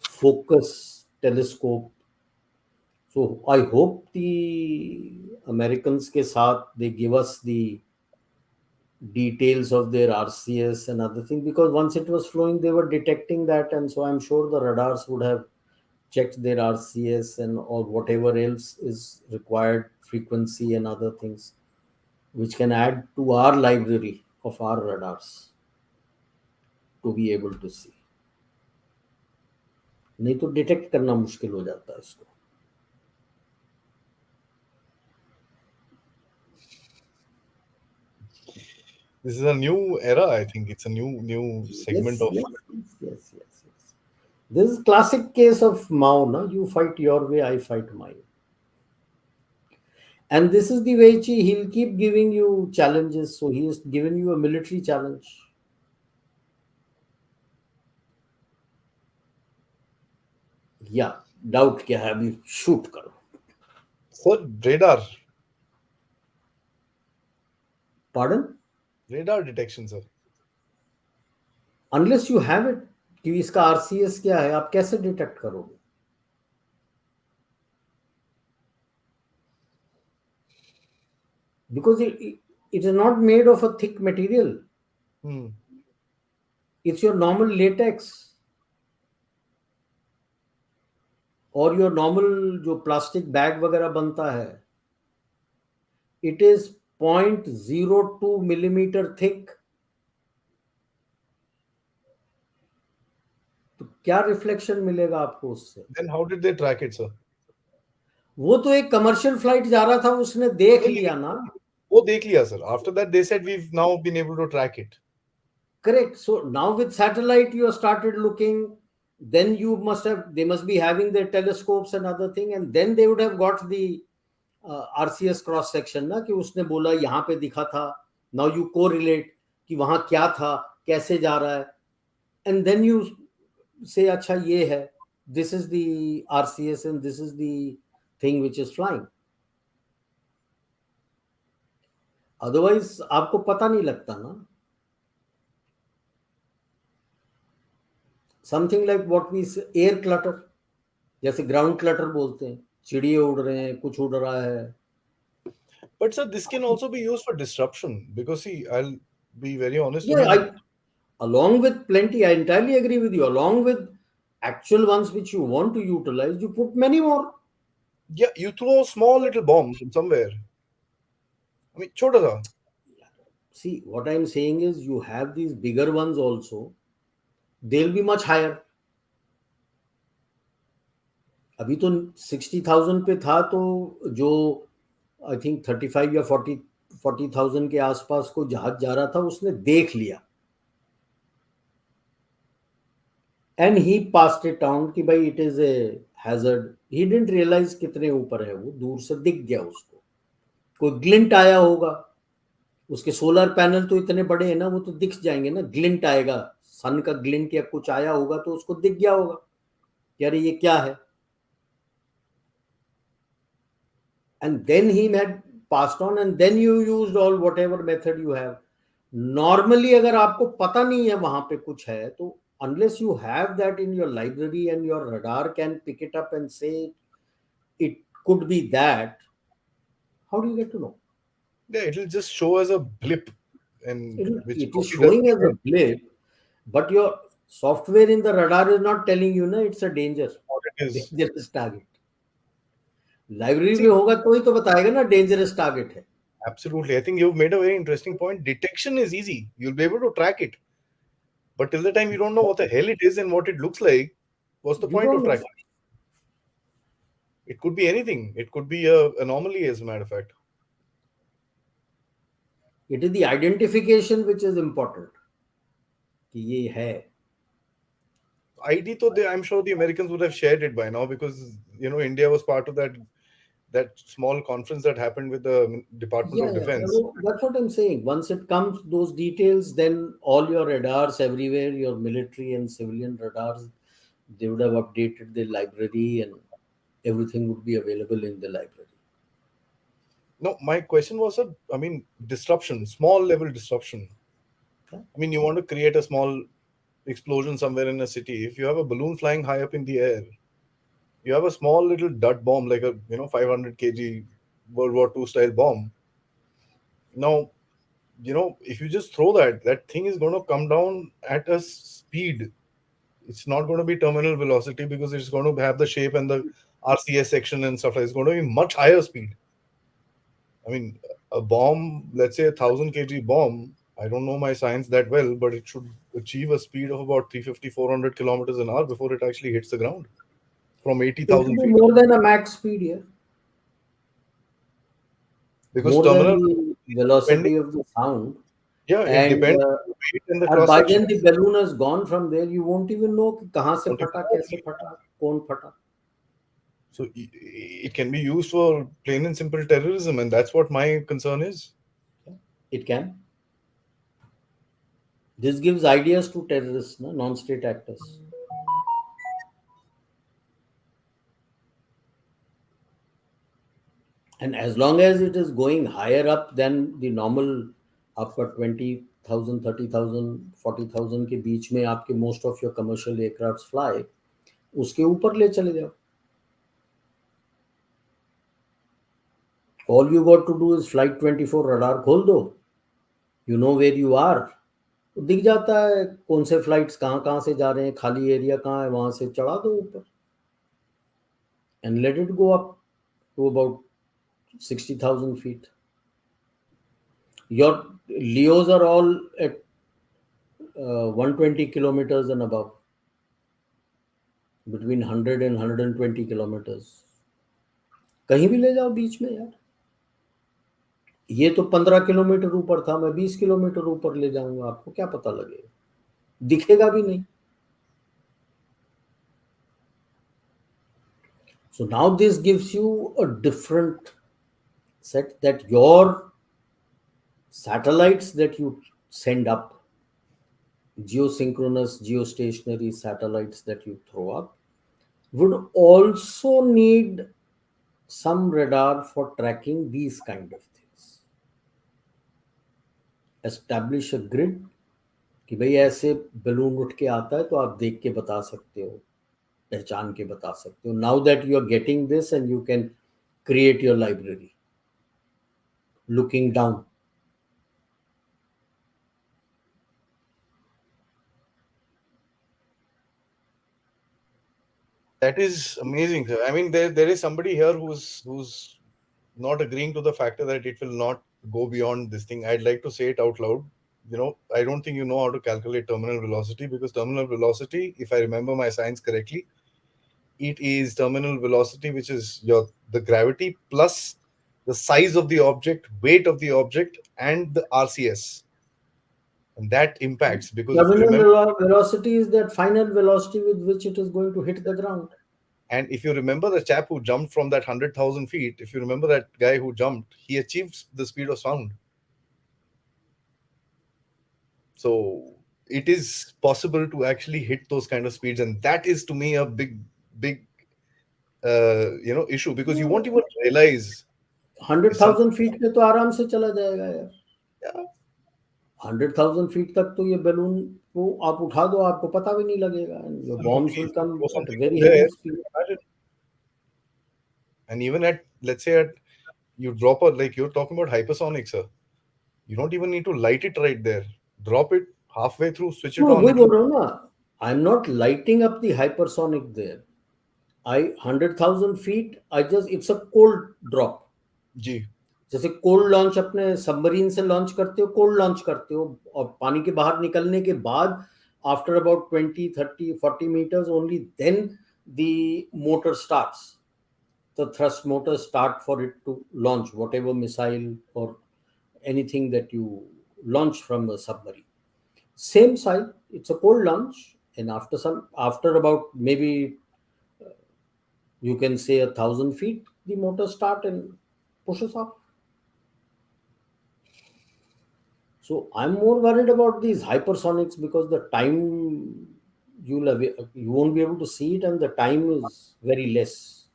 focus telescope. So I hope the Americans के साथ they give us the details of their RCS and other things, because once it was flowing they were detecting that, and so I'm sure the radars would have checked their RCS and or whatever else is required, frequency and other things, which can add to our library of our radars to be able to see. नहीं तो detect करना मुश्किल हो जाता है इसको. This is a new era. I think it's a new segment of. Yes. This is classic case of Mao. No? You fight your way, I fight mine. And this is the way he'll keep giving you challenges. So he has given you a military challenge. Yeah, doubt क्या है अभी shoot करो. Sir, radar. Pardon? Radar detection, sir. Unless you have it, कि इसका RCS क्या है, आप कैसे डिटेक्ट करोगे? Because it is not made of a thick material. It's your normal latex or your normal जो प्लास्टिक बैग वगैरह बनता है. It is 0.02 millimeter thick. तो क्या रिफ्लेक्शन मिलेगा आपको उससे? Then how did they track it, sir? वो तो एक कमर्शियल फ्लाइट जा रहा था, उसने देख लिया ना. वो देख लिया, sir. After that, they said we've now been able to track it. Correct. So now with satellite, you have started looking. Then they must be having their telescopes and other thing, and then they would have got the RCS cross section ना, कि उसने बोला यहाँ पे दिखा था. Now you को relate कि वहां क्या था, कैसे जा रहा है, एंड देन यू से अच्छा ये है, this is the RCS and this is the thing which is flying. Otherwise आपको पता नहीं लगता ना. Something like what we air clutter, जैसे ग्राउंड क्लटर बोलते हैं, चिड़िए उड़ रहे हैं, कुछ उड़ रहा है. But sir, this can also be used for disruption, because see, I'll be very honest. I Yeah, mean, along with plenty, I entirely agree with you. Along with actual ones which you want to utilize, you put many more. yeah, you throw a small little bomb from somewhere. I mean, छोटा सा. See, what I'm saying is you have these bigger ones also. They'll be much higher. अभी तो 60,000 पे था, तो जो I think 35 या 40,000 के आसपास को जहाज जा रहा था, उसने देख लिया and he passed it on कि भाई it is a hazard. He didn't realise कितने ऊपर है, वो दूर से दिख गया उसको. कोई ग्लिंट आया होगा, उसके सोलर पैनल तो इतने बड़े हैं ना, वो तो दिख जाएंगे ना. ग्लिंट आएगा, सन का ग्लिंट या कुछ आया होगा, तो उसको दिख गया होगा कि अरे ये क्या है. And then he had passed on, and then you used all whatever method you have. Normally अगर आपको पता नहीं है वहां पे कुछ है, तो unless you have that in your library and your radar can pick it up and say it could be that, how do you get to know? Yeah, it'll just show as a blip, and which It is probably showing as doesn't a blip, but your software in the radar is not telling you na it's a danger, know what it is. dangerous target. Library में See, होगा तो ही तो बताएगा ना dangerous target है. absolutely. I think you've made a very interesting point. Detection is easy. You'll be able to track it. But till the time you don't know what the hell it is and what it looks like, what's the You point don't of know. tracking? It could be anything. It could be a anomaly, as a matter of fact. It is the identification which is important कि ये है. ID, though, I'm sure the Americans would have shared it by now, because India was part of that small conference that happened with the Department Yeah, of yeah. Defense. So that's what I'm saying. Once it comes, those details, then all your radars everywhere, your military and civilian radars, they would have updated the library and everything would be available in the library. No, my question was, I mean, disruption, small level disruption. Yeah. I mean, you want to create a small explosion somewhere in a city. If you have a balloon flying high up in the air, you have a small little dud bomb, like a 500 kg World War II style bomb. Now, if you just throw that thing is going to come down at a speed. It's not going to be terminal velocity, because it's going to have the shape and the RCS section and stuff. It's going to be much higher speed. I mean, a bomb, let's say 1,000 kg bomb, I don't know my science that well, but it should achieve a speed of about 350, 400 kilometers an hour before it actually hits the ground from It 80,000 will be feet. more than a max speed here. Because More than terminal, the velocity depending, of the sound. yeah, it And depends on the weight and the और cross by section. then the balloon has gone from there. You won't even know कि कहाँ से Don't even फटा, know. कैसे फटा, कौन फटा. So it can be used for plain and simple terrorism, and that's what my concern is. It can. This gives ideas to terrorists, no? Non-state actors. And as long as it is going higher up than the normal, आपका 20,000, 30,000, 40,000 के बीच में आपके most of your commercial aircrafts fly, उसके ऊपर ले चले जाओ. All you got to do is flight 24 radar खोल दो. You know where you are. तो दिख जाता है कौन से फ्लाइट्स कहाँ कहाँ से जा रहे हैं, खाली एरिया कहाँ है, वहां से चढ़ा दो ऊपर. And let it go up to about 60,000 feet. Your Leos are all at 120 kilometers and above, between 100 and 120 kilometers. कहीं भी ले जाओ बीच में यार. ये तो 15 किलोमीटर ऊपर था, मैं 20 किलोमीटर ऊपर ले जाऊंगा, आपको क्या पता लगेगा. दिखेगा भी नहीं. So now this gives you a different set, that your satellites that you send up, geosynchronous, geostationary satellites that you throw up, would also need some radar for tracking these kind of things. Establish a grid कि भाई ऐसे balloon उठ के आता है तो आप देख के बता सकते हो, पहचान के बता सकते हो. Now that you are getting this and you can create your library looking down. That is amazing, sir. I mean, there is somebody here who's not agreeing to the factor that it will not go beyond this thing. I'd like to say it out loud. I don't think you know how to calculate terminal velocity, because terminal velocity, if I remember my science correctly, it is terminal velocity, which is the gravity plus the size of the object, weight of the object, and the RCS. And that impacts, because if you Terminal remember, velocity is that final velocity with which it is going to hit the ground. and if you remember the chap who jumped from that 100,000 feet, if you remember that guy who jumped, he achieved the speed of sound. So it is possible to actually hit those kind of speeds, and that is to me a big issue, because you won't even realize. 100,000 feet पे तो आराम से चला जाएगा यार. Yeah, 100,000 feet तक तो ये बैलून को आप उठा दो, आपको पता भी नहीं लगेगा. And your absolutely. bombs will If you come throw at a something up very there, heavy speed. imagine. And even at, let's say, you drop like you're talking about hypersonics, sir. You don't even need to light it right there. Drop it halfway through, switch No, it on. वही It will. बोल रहा हूँ ना. I'm not lighting up the hypersonic there. 100,000 feet, it's a cold drop. G. जैसे cold launch अपने submarine से launch करते हो, कोल्ड लॉन्च करते हो, और पानी के बाहर निकलने के बाद after about 20 30 40 meters only then the motor starts, the thrust motor start for it to launch whatever missile or anything that you launch from a submarine. Same side, it's a cold launch, and after about maybe you can say 1,000 feet, the motor start and pushes off. So I'm more worried about these hypersonics because the time you won't be able to see it, and the time is very less.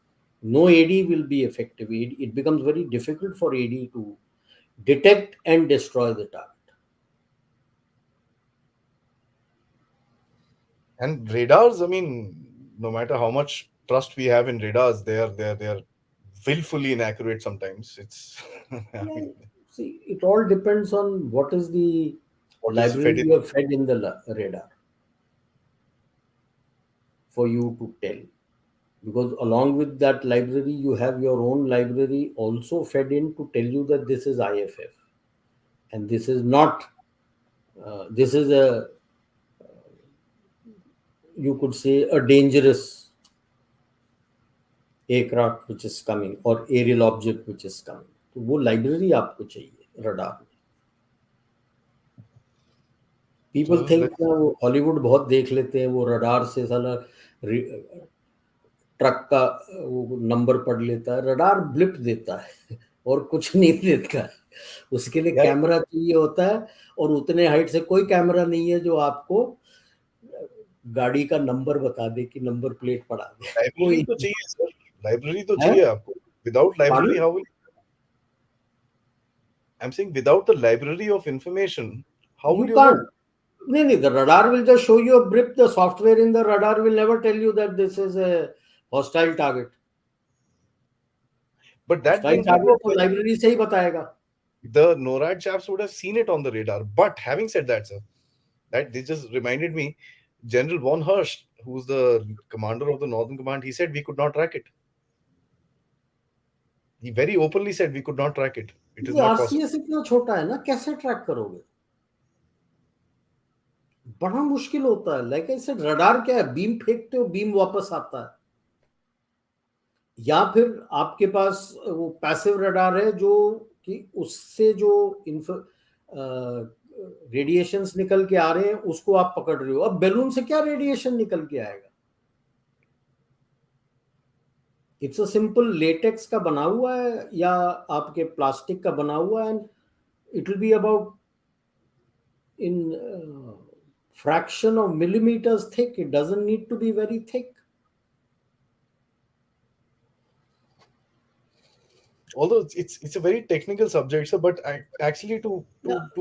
No AD will be effective. It becomes very difficult for AD to detect and destroy the target. And radars, I mean, no matter how much trust we have in radars, they are willfully inaccurate sometimes. It's I Yeah, mean, see, it all depends on what is the what is library fed in. you have fed in the radar for you to tell. Because along with that library, you have your own library also fed in to tell you that this is IFF and this is not. This is a, you could say, a dangerous aircraft which is coming or aerial object which is coming. तो वो library आपको चाहिए radar में. So people think let's ना वो Hollywood बहुत देख लेते हैं, वो रडार से साला ट्रक का वो नंबर पढ़ लेता है. रडार ब्लिप देता है और कुछ नहीं देता है. उसके लिए yeah, कैमरा चाहिए होता है, और उतने हाइट से कोई कैमरा नहीं है जो आपको गाड़ी का नंबर बता दे कि नंबर प्लेट पड़ा दे. library कोई तो चाहिए सर. Library तो है. चाहिए आपको. Without library, Pardon? how will? I'm saying without the library of information, how will You you can't. know? No, the radar will just show you a blip. The software in the radar will never tell you that this is a hostile target. But that Hostile brings me to target a तो question. Library से ही बताएगा. The NORAD chaps would have seen it on the radar. But having said that, sir, that they just reminded me, General von Hirsch, who's the commander of the Northern Command, he said we could not track it. He very openly said we could not track it. It is ये not possible. RCS इतना छोटा है ना, कैसे track करोगे? बड़ा मुश्किल होता है. लाइक आई सेड, रडार क्या है? बीम फेंकते हो, बीम वापस आता है. या फिर आपके पास वो पैसिव रडार है जो कि उससे जो रेडिएशंस निकल के आ रहे हैं उसको आप पकड़ रहे हो। अब बैलून से क्या रेडिएशन निकल के आएगा? इट्स अ सिंपल लेटेक्स का बना हुआ है या आपके प्लास्टिक का बना हुआ है, and it will be about in fraction of millimeters thick. It doesn't need to be very thick. Although it's a very technical subject, sir, but actually to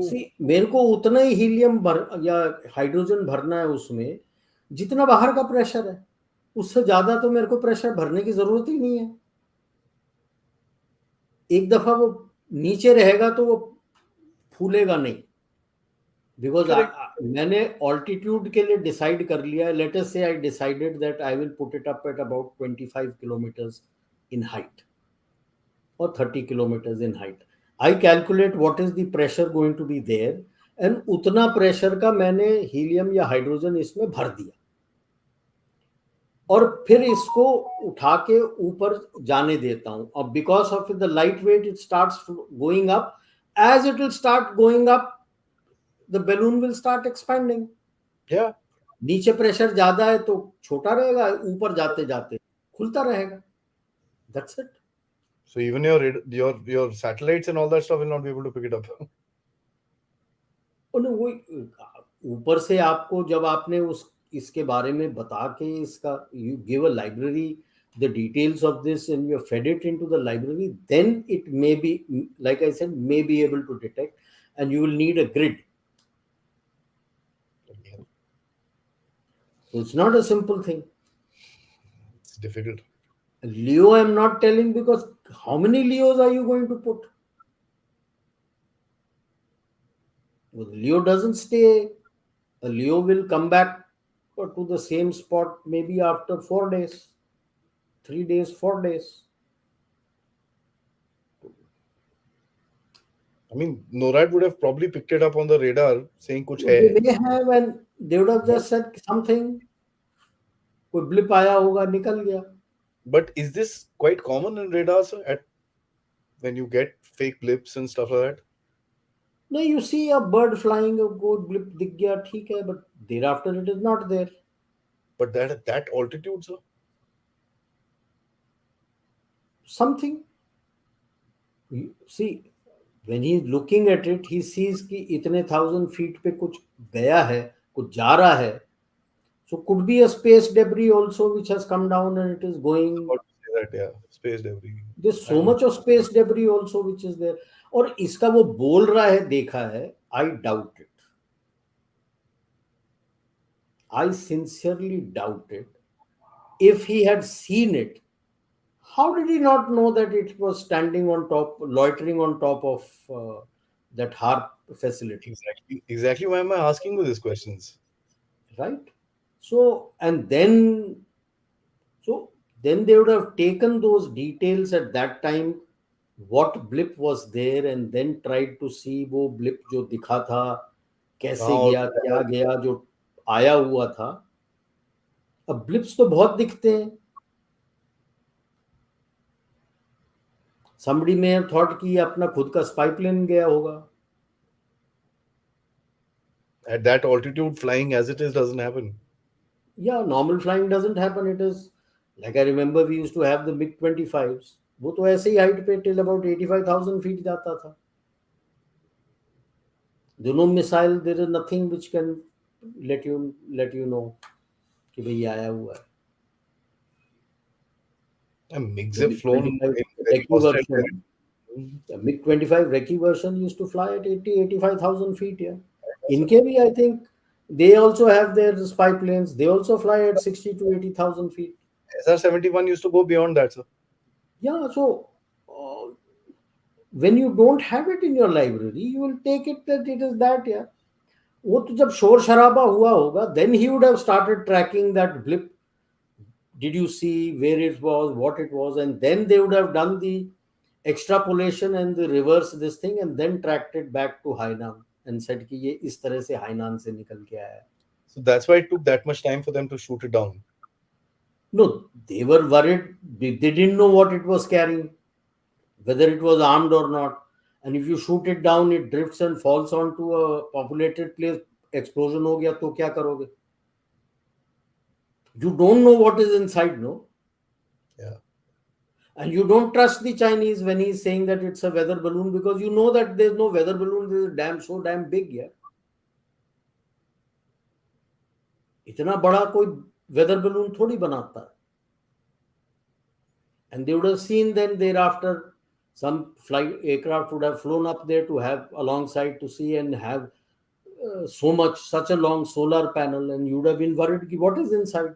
See, मेरे को उतना ही हीलियम भर या हाइड्रोजन भरना है उसमें जितना बाहर का प्रेशर है। उससे ज्यादा तो मेरे को प्रेशर भरने की जरूरत ही नहीं है। एक दफा वो नीचे रहेगा तो वो फूलेगा नहीं, बिकॉज correct. मैंने ऑल्टीट्यूड के लिए डिसाइड कर लिया है। लेट अस से I decided that I will put it up at about 25 kilometres in height or 30 kilometers in height. I calculate what is the pressure going to be there, and उतना pressure का मैंने helium या hydrogen इसमें भर दिया और फिर इसको उठा के ऊपर जाने देता हूं। अब because of the light weight it starts going up. As it will start going up the balloon will start expanding. Yeah. नीचे प्रेशर ज्यादा है तो छोटा रहेगा, ऊपर जाते जाते खुलता रहेगा। That's it. So even your satellites and all that stuff will not be able to pick it up. वो ऊपर से आपको जब आपने उस इसके बारे में बता के इसका you give a library the details of this and you fed it into the library, then it may be, like I said, may be able to detect, and you will need a grid. So it's not a simple thing. It's difficult. Leo I'm not telling, because how many Leos are you going to put? Well, Leo doesn't stay. A Leo will come back to the same spot maybe after 4 days, 3 days, 4 days. I mean, NORAD would have probably picked it up on the radar saying kuch They hai. may have, and they would have just said something. कोई blip आया होगा, निकल गया. But is this quite common in radars at when you get fake blips and stuff like that? No, you see a bird flying, a good blip दिख गया, ठीक है, but thereafter it is not there. But that at that altitude, sir? Something. You see, when he is looking at it, he sees कि इतने 1000 feet पे कुछ गया है, कुछ जा रहा है. So could be a space debris also which has come down and it is going. About to say that, yeah, space debris. There's so much of space debris also which is there. और इसका वो बोल रहा है, देखा है, I doubt it. I sincerely doubt it. If he had seen it, how did he not know that it was standing on top, loitering on top of that HARP facility? Exactly why am I asking you these questions? Right? So then they would have taken those details at that time, what blip was there, and then tried to see वो blip जो दिखा था, कैसे गया, क्या गया, जो आया हुआ था. अब blips तो बहुत दिखते हैं. Somebody may have thought कि अपना खुद का spy plane गया होगा. At that altitude, flying as it is doesn't happen. Yeah, normal flying doesn't happen. It is like, I remember we used to have the MiG-25s. वो तो ऐसे ही height पे till about 85,000 feet जाता था. दोनों missile, there is nothing which can let you know कि भाई आया हुआ है. And MiGs have flown in very Recce hostile version. terrain. The MiG-25 Recce version used to fly at 85,000 feet. Yeah. In Kb, I think they also have their spy planes. They also fly at 60 to 80,000 feet. SR-71 used to go beyond that, sir. Yeah, so when you don't have it in your library, you will take it that it is that. Yeah. वो तो जब शोर शराबा हुआ होगा, then he would have started tracking that blip. Did you see where it was, what it was, and then they would have done the extrapolation and the reverse this thing, and then tracked it back to Hainan and said कि ये इस तरह से Hainan से निकल के आया है. So that's why it took that much time for them to shoot it down. No, they were worried. They didn't know what it was carrying, whether it was armed or not. and if you shoot it down, it drifts and falls onto a populated place. Explosion हो गया तो क्या करोगे? You don't know what is inside, no? Yeah. And you don't trust the Chinese when he's saying that it's a weather balloon, because you know that there's no weather balloon. This is damn so damn big, yeah. इतना बड़ा कोई weather balloon थोड़ी बनाता है. And they would have seen then thereafter some flight aircraft would have flown up there to have alongside to see and have such a long solar panel, and you would have been worried ki what is inside.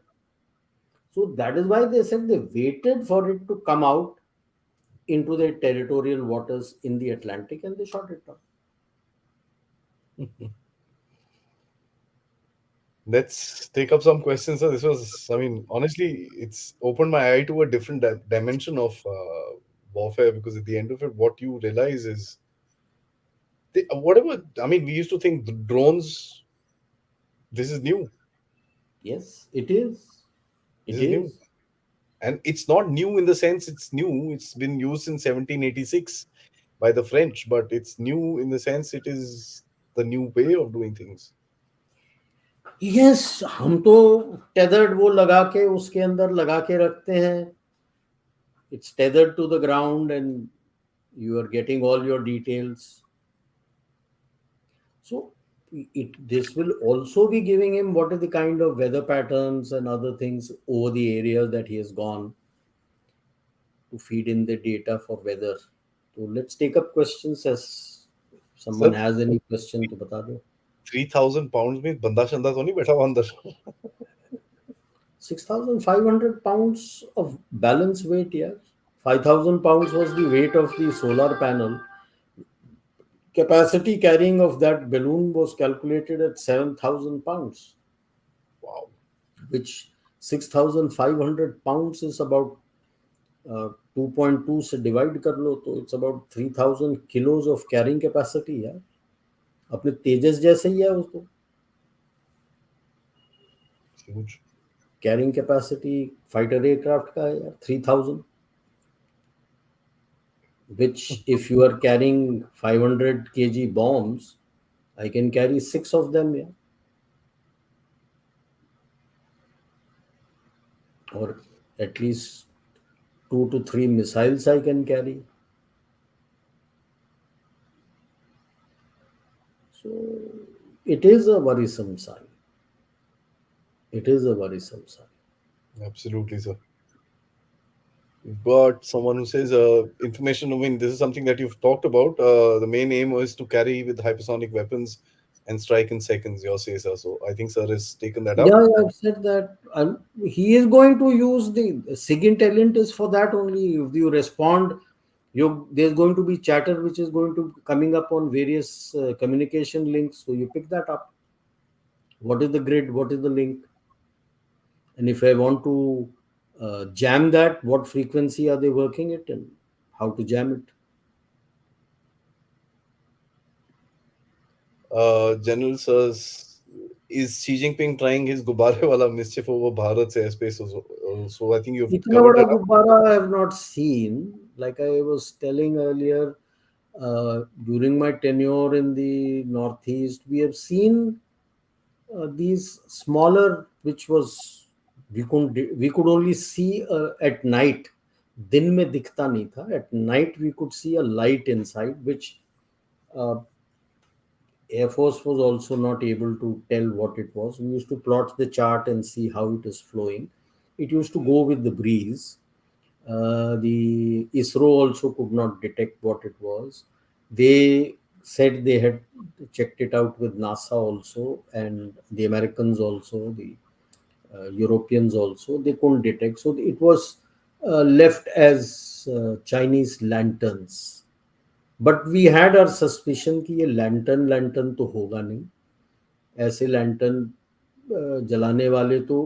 So that is why they said they waited for it to come out into their territorial waters in the Atlantic, and they shot it down. Let's take up some questions. So this was, I mean, honestly, it's opened my eye to a different dimension of warfare, because at the end of it, what you realize is whatever. I mean, we used to think the drones. This is new. Yes, it is. This It is new, is. and it's not new in the sense it's new. It's been used in 1786 by the French, but it's new in the sense it is the new way of doing things. Yes, हम तो tethered वो लगा के उसके अंदर लगा के रखते हैं. It's tethered to the ground and you are getting all your details. So this will also be giving him what are the kind of weather patterns and other things over the areas that he has gone, to feed in the data for weather. So let's take up questions. As someone Sir, has any question to bata do. 3,000 pounds में बंदा Shanda तो नहीं बैठा हुआ अंदर. 6,500 pounds of balance weight, yeah. 5,000 pounds was the weight of the solar panel. Capacity carrying of that balloon was calculated at 7,000 pounds, Wow. which 6,500 pounds is about 2.2 से divide कर लो तो it's about 3,000 kilos of carrying capacity, yeah. अपने तेजस जैसे ही है उसको. Huge. Carrying capacity fighter aircraft का है 3,000, which if you are carrying 500 kg bombs, I can carry 6 of them, yeah. Or at least 2 to 3 missiles I can carry. So it is a worrisome sign. It is a worrisome sign. Absolutely, sir. We've got someone who says information. I mean, this is something that you've talked about. The main aim was to carry with hypersonic weapons and strike in seconds, your say, sir. So I think sir has taken that up. Yeah, I've said that. He is going to use the SIGINT talent is for that only. If you respond, there's going to be chatter which is going to coming up on various communication links. So you pick that up. What is the grid? What is the link? And if I want to jam that, what frequency are they working it, and how to jam it? General says, is Xi Jinping trying his gubare wala mischief over Bharat's airspace? So I think you've इतना covered बड़ा that up. गुब्बारा I have not seen. Like I was telling earlier, during my tenure in the Northeast, we have seen these smaller, which was we could only see at night. दिन में दिखता नहीं था. At night we could see a light inside, which uh, Air Force was also not able to tell what it was. We used to plot the chart and see how it is flowing. It used to go with the breeze. The ISRO also could not detect what it was. They said they had checked it out with NASA also, and the Americans also, the Europeans also. They couldn't detect. So it was left as Chinese lanterns. But we had our suspicion कि ये lantern lantern तो होगा नहीं. ऐसे lantern जलाने वाले तो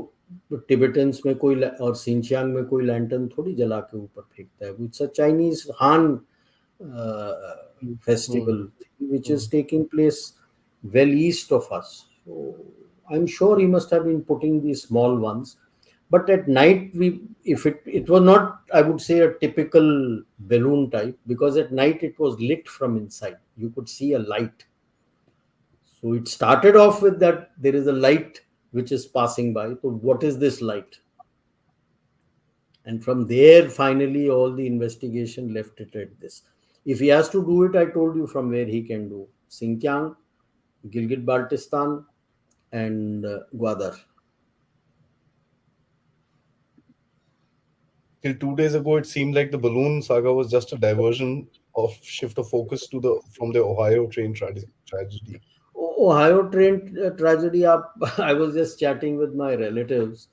Tibetans में कोई और सिंचियांग में कोई लैंटर्न थोड़ी जला के ऊपर फेंकता है. इट्स अ चाइनीज हान festival which is taking place well east of us. So I'm sure he must have been putting these small ones. But at night, if it was not, I would say, a typical balloon type, because at night it was lit from inside. You could see a light. So it started off with that there is a light which is passing by. So what is this light? And from there, finally, all the investigation left it at this. If he has to do it, I told you from where he can do: Xinjiang, Gilgit Baltistan, and Gwadar. Till 2 days ago, it seemed like the balloon saga was just a diversion of shift of focus to the from the Ohio train tragedy. Ohio train tragedy. I was just chatting with my relatives.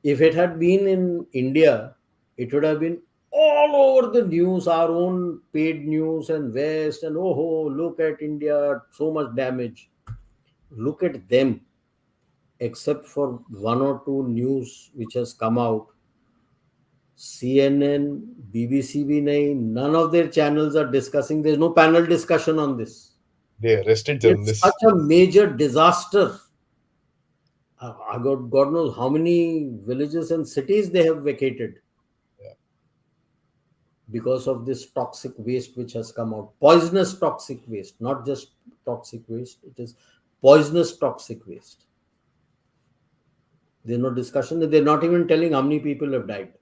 If it had been in India, it would have been all over the news, our own paid news and West, and oh, look at India, so much damage. Look at them, except for one or two news which has come out. CNN, BBC, bhi nahi, none of their channels are discussing. There's no panel discussion on this. They arrested It's journalists. such a major disaster. God knows how many villages and cities they have vacated Yeah. because of this toxic waste which has come out. Poisonous toxic waste, not just toxic waste, it is poisonous toxic waste. There's no discussion. They're not even telling how many people have died.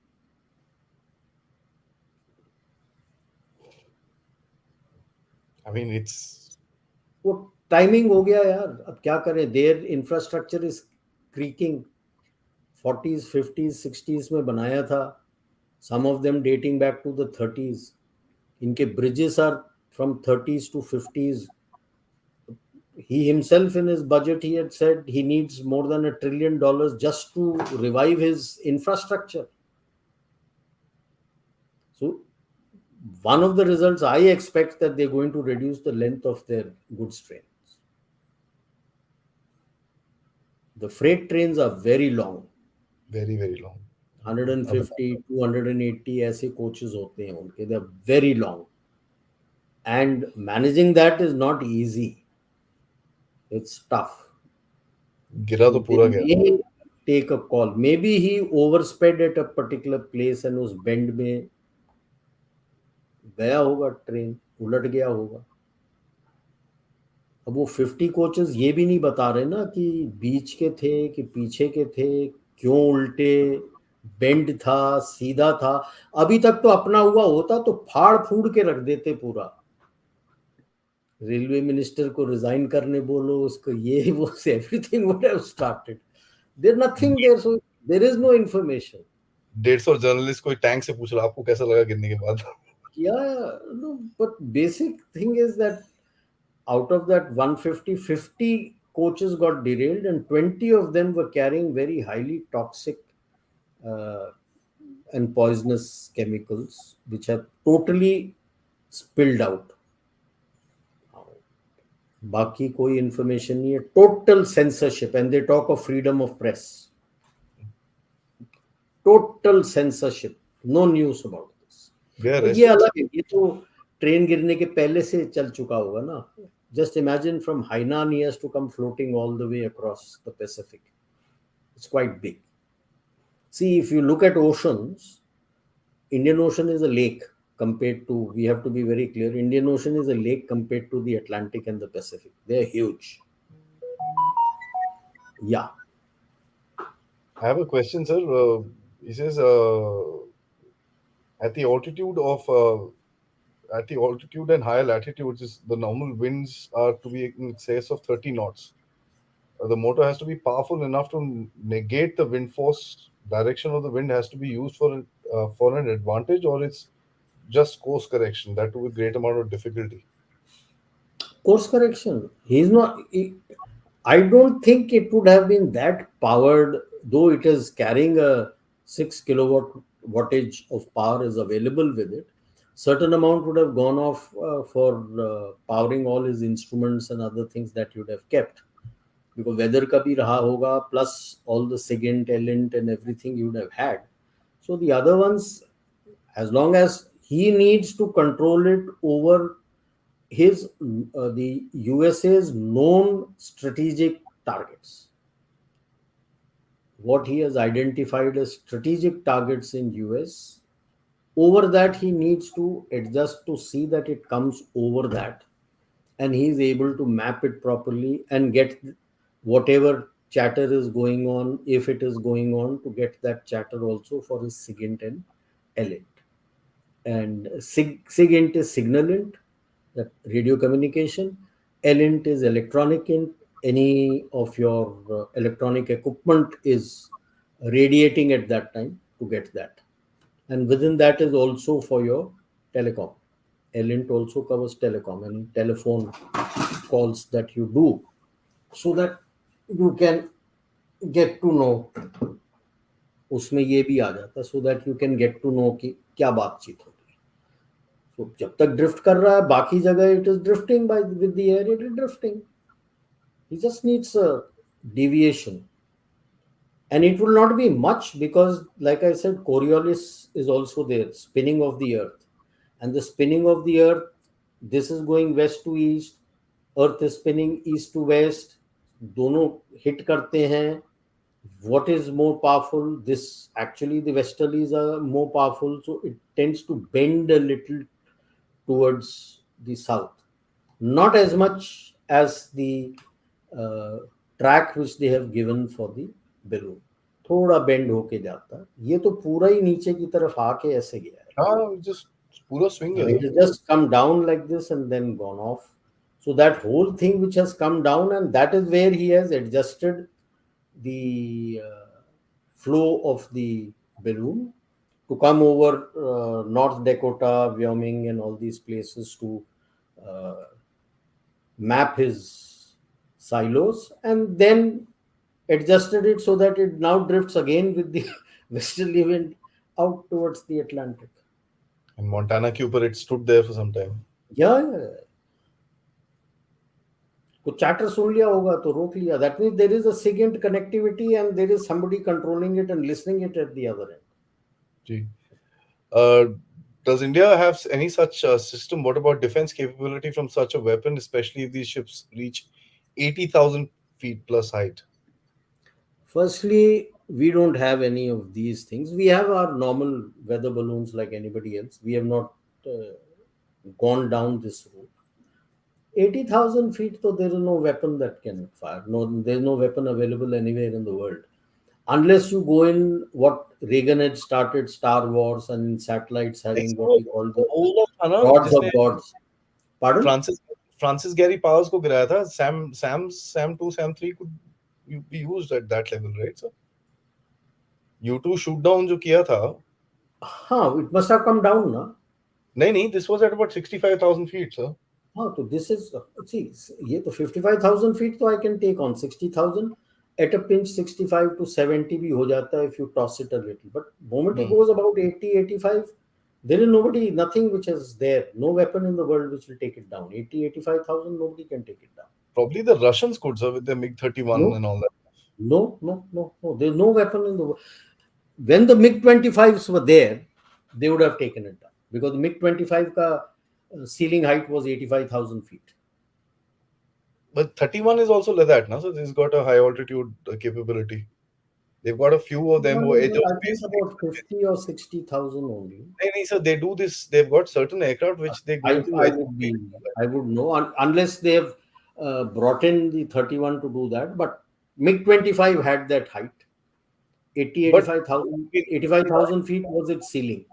I mean, it's वो timing हो गया यार, अब क्या करें? There infrastructure is creaking. 40s 50s 60s में बनाया था. Some of them dating back to the 30s. इनके bridges are from 30s to 50s. He himself in his budget, he had said he needs more than $1 trillion just to revive his infrastructure. So one of the results I expect that they're going to reduce the length of their goods trains. The freight trains are very long. very, very long. 150 280 ऐसे coaches होते हैं उनके. They're very long, and managing that is not easy. It's tough. गिरा So तो they पूरा गया. may take a call. Maybe he oversped at a particular place and उस bend में गया होगा, ट्रेन उलट गया होगा. अब वो 50 कोचेस ये भी नहीं बता रहे ना कि बीच के थे कि पीछे के थे, क्यों उल्टे, बेंड था, सीधा था. अभी तक तो अपना हुआ होता तो फाड़ फूड़ के रख देते पूरा. रेलवे मिनिस्टर को रिजाइन करने बोलो, उसको ये वो, everything would have started. There nothing there, so there is no information. 150 journalist कोई टैंक से पूछ रहा आपको कैसा लगा गिरने के बाद. Yeah, no, but basic thing is that out of that 150, 50 coaches got derailed, and 20 of them were carrying very highly toxic uh, and poisonous chemicals, which have totally spilled out. बाकी कोई information नहीं है. Total censorship, and they talk of freedom of press. Total censorship. No news about this. They तो ये arrested. अलग है. ये तो ट्रेन गिरने के पहले से चल चुका होगा ना. Just imagine from Hainan he has to come floating all the way across the Pacific. It's quite big. See, if you look at oceans, Indian Ocean is a lake compared to, we have to be very clear, Indian Ocean is a lake compared to the Atlantic and the Pacific. They're huge. Yeah. I have a question, sir. He says at the altitude of at the altitude and higher latitudes, the normal winds are to be in excess of 30 knots. The motor has to be powerful enough to negate the wind force. Direction of the wind has to be used for an advantage, or it's just course correction. That with great amount of difficulty. Course correction. He's not. I don't think it would have been that powered, though it is carrying a 6 kilowatt wattage of power is available with it. Certain amount would have gone off for powering all his instruments and other things that you'd have kept, because weather ka bhi raha hoga, plus all the SIGINT, ELINT and everything you would have had. So the other ones, as long as he needs to control it over his the USA's known strategic targets. what he has identified as strategic targets in US. Over that, he needs to adjust to see that it comes over that, and he is able to map it properly and get whatever chatter is going on, if it is going on, to get that chatter also for his SIGINT and LINT. And SIGINT is signal int, that radio communication. LINT is electronic int. Any of your electronic equipment is radiating at that time to get that. And within that is also for your telecom. LINT also covers telecom and telephone calls that you do, so that you can get to know, उसमें ये भी आ जाता है, so that you can get to know कि क्या बातचीत हो रही है. So जब तक ड्रिफ्ट कर रहा है, बाकी जगह it is drifting by with the air, it is drifting. He just needs a deviation, and it will not be much because, like I said, Coriolis is also there, spinning of the earth, and the spinning of the earth, this is going west to east, earth is spinning east to west, दोनों hit करते हैं. What is more powerful? This actually, the westerlies are more powerful, so it tends to bend a little towards the south, not as much as the uh, track which they have given for the balloon. थोड़ा bend होके जाता है. ये तो पूरा ही नीचे की तरफ आके ऐसे गया है. हाँ, just पूरा swing है. It has just come down like this and then gone off. So that whole thing which has come down, and that is where he has adjusted the flow of the balloon to come over North Dakota, Wyoming, and all these places to uh, map his silos, and then adjusted it so that it now drifts again with the westerly wind out towards the Atlantic. And Montana Cooper, it stood there for some time. Yeah. कुछ chatter सुन लिया होगा तो रोक लिया. That means there is a SIGINT connectivity and there is somebody controlling it and listening it at the other end. Gee. Does India have any such system? What about defense capability from such a weapon, especially if these ships reach 80,000 feet plus height? Firstly, we don't have any of these things. We have our normal weather balloons like anybody else. We have not gone down this route. 80,000 feet, so there is no weapon that can fire. No, there's no weapon available anywhere in the world. Unless you go in what Reagan had started, Star Wars, and satellites having what he called the gods of gods. Pardon? Francis Gary Powers को गिराया था. Sam 2, Sam 3 could be used at that level, right, sir? U2 shoot down जो किया था. It must have come down, na? नहीं, this was at about 65,000 feet, sir. So this is, see, ये तो 55,000 feet तो I can take on. 60,000 at a pinch, 65 to 70 भी हो जाता है if you toss it a little. But moment it goes about 80, 85, there is nobody, nothing which is there, no weapon in the world which will take it down. 80, 85,000, nobody can take it down. Probably the Russians could, sir, with their MiG-31 and all that. No. There's no weapon in the world. When the MiG-25s were there, they would have taken it down because the MiG-25 ka ceiling height was 85,000 feet. But 31 is also like that, no? So this got a high altitude capability. They've got a few of them who edge of space. About 50 or 60,000 only. No, sir, they do this. They've got certain aircraft which they go to edge of space. I would know unless they have brought in the 31 to do that. But MiG-25 had that height. 85,000 feet was its ceiling.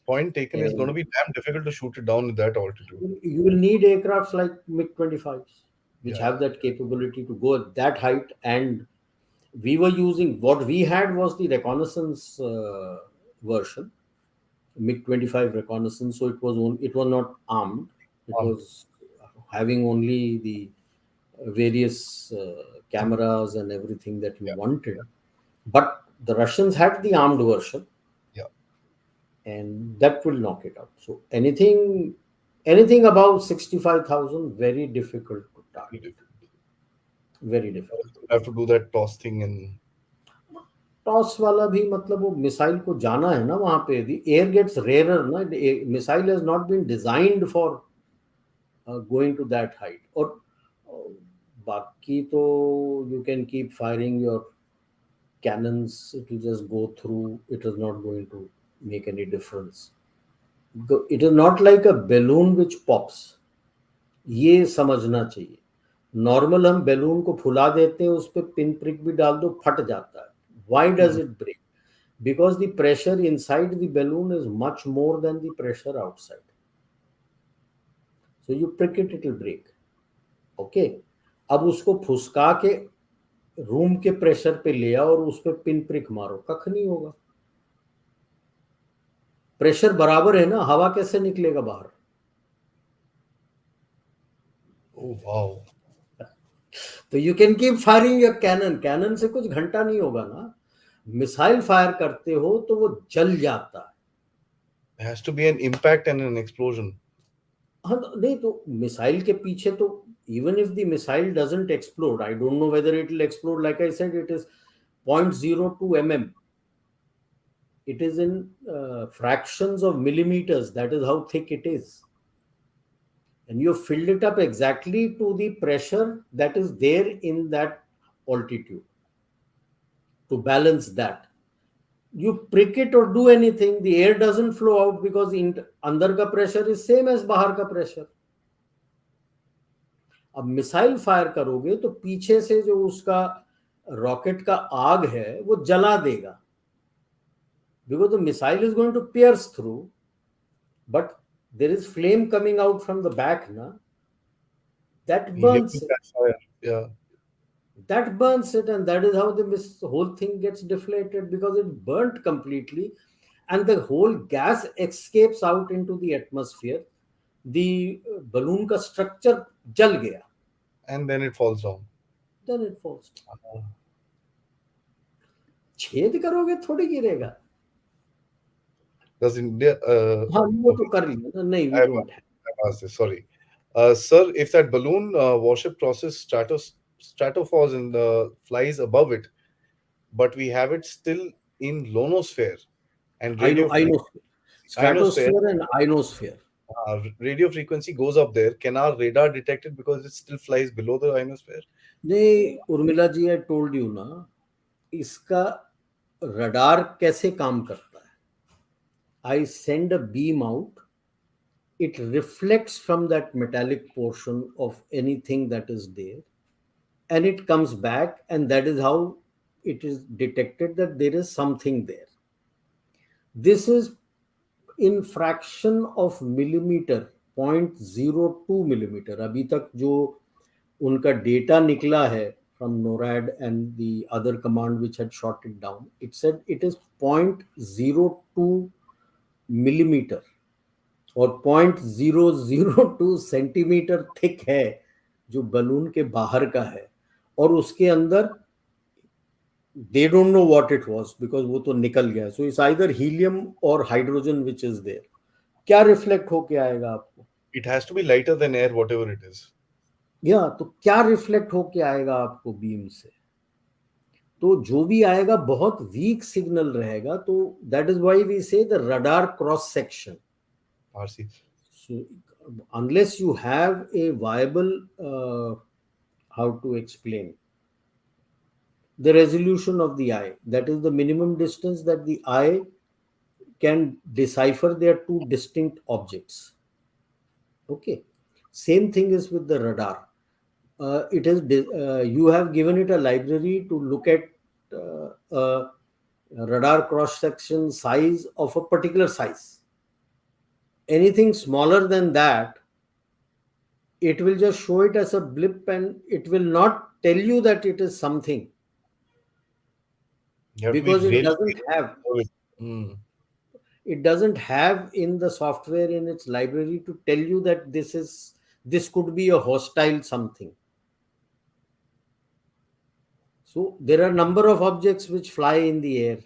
Point taken, is going to be damn difficult to shoot it down at that altitude. You will need aircrafts like MiG-25s, which have that capability to go at that height. And we were using, what we had was the reconnaissance version, MiG-25 reconnaissance. So it was not armed. It was having only the various cameras and everything that you wanted. But the Russians had the armed version. And that will knock it out. So anything above 65,000, very difficult to target. Very difficult. You have to do that toss thing and toss वाला भी मतलब वो missile को जाना है ना वहां पे. The air gets rarer ना. The missile has not been designed for going to that height. और बाकी तो you can keep firing your cannons, it will just go through. It is not going to make any difference. It is not like a balloon which pops. ये समझना चाहिए. Normal हम balloon को फुला देते हैं, उस पर पिन प्रिक भी डाल दो, फट जाता है. Why does it break? Because the pressure inside the balloon is much more than the pressure outside. So you prick it, it will break. Okay. अब उसको फुसका के रूम के प्रेशर पे ले आओ और उस पर पिन प्रिक मारो, कख नहीं होगा. प्रेशर बराबर है ना, हवा कैसे निकलेगा बाहर? Oh wow. तो you can keep firing your cannon से कुछ घंटा नहीं होगा ना. मिसाइल फायर करते हो तो वो जल जाता है. There has to be an impact and an explosion. हाँ, नहीं तो मिसाइल के पीछे तो even if the missile doesn't explode, I don't know whether it will explode. Like I said, it is 0.02 mm. It is in fractions of millimeters. That is how thick it is. And you filled it up exactly to the pressure that is there in that altitude. To balance that, you prick it or do anything, the air doesn't flow out because अंदर का pressure is same as बाहर का pressure. अब missile fire करोगे तो पीछे से जो उसका रॉकेट का आग है वो जला देगा, because the missile is going to pierce through, but there is flame coming out from the back ना, that burns Yeah. That burns it, and that is how the whole thing gets deflated, because it burnt completely and the whole gas escapes out into the atmosphere. The balloon ka structure jal gaya. And then it falls down. Then it falls down. छेद करोगे थोड़ी गिरेगा. Does India? हाँ, वो तो कर लिया. नहीं, we don't have. I've asked this. Sorry, sir. If that balloon warship crosses stratophores and flies above it, but we have it still in ionosphere and Stratosphere and ionosphere. Radio frequency goes up there. Can our radar detect it because it still flies below the ionosphere? नहीं, Urmila ji, I told you ना, इसका radar कैसे काम करता है. I send a beam out, it reflects from that metallic portion of anything that is there, and it comes back, and that is how it is detected that there is something there. This is in fraction of millimeter, 0.02 millimeter. अभी तक जो उनका data निकला है from NORAD and the other command which had shot it down, it said it is 0.02 millimeter और 0.002 centimetre thick है जो balloon के बाहर का है, और उसके अंदर they don't know what it was because वो तो निकल गया. So it's either helium or hydrogen which is there. क्या रिफ्लेक्ट होके आएगा आपको? It has to be lighter than air, whatever it is. या तो क्या रिफ्लेक्ट होके आएगा आपको बीम से? तो जो भी आएगा बहुत वीक सिग्नल रहेगा. तो दैट इज व्हाई वी से the radar cross section. RC. So unless you have a viable how to explain, the resolution of the eye, that is the minimum distance that the eye can decipher their two distinct objects. Okay, same thing is with the radar. It is you have given it a library to look at a radar cross section size of a particular size. Anything smaller than that, it will just show it as a blip and it will not tell you that it is something, because it doesn't have it doesn't have in the software in its library to tell you that this could be a hostile something. So there are a number of objects which fly in the air.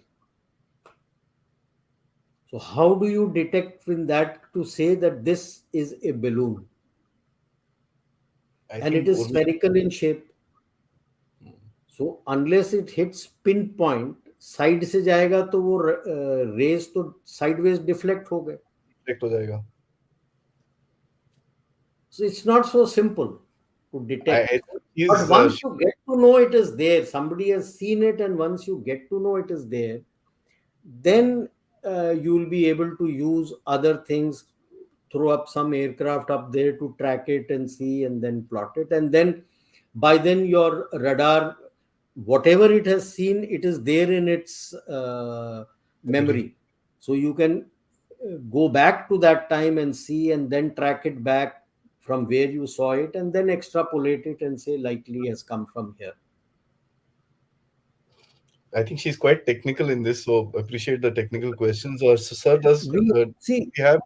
So how do you detect in that to say that this is a balloon? And it is spherical in shape. So unless it hits pinpoint, side से जाएगा तो वो race तो sideways deflect हो गए. हो जाएगा. So it's not so simple. to I detect. think But he's once you get to know it is there, somebody has seen it, and once you get to know it is there, then you will be able to use other things, throw up some aircraft up there to track it and see, and then plot it. And then by then, your radar, whatever it has seen, it is there in its memory. memory. So you can go back to that time and see, and then track it back from where you saw it, and then extrapolate it and say likely has come from here. I think she's quite technical in this, so appreciate the technical questions. Or so, sir, We see, we have?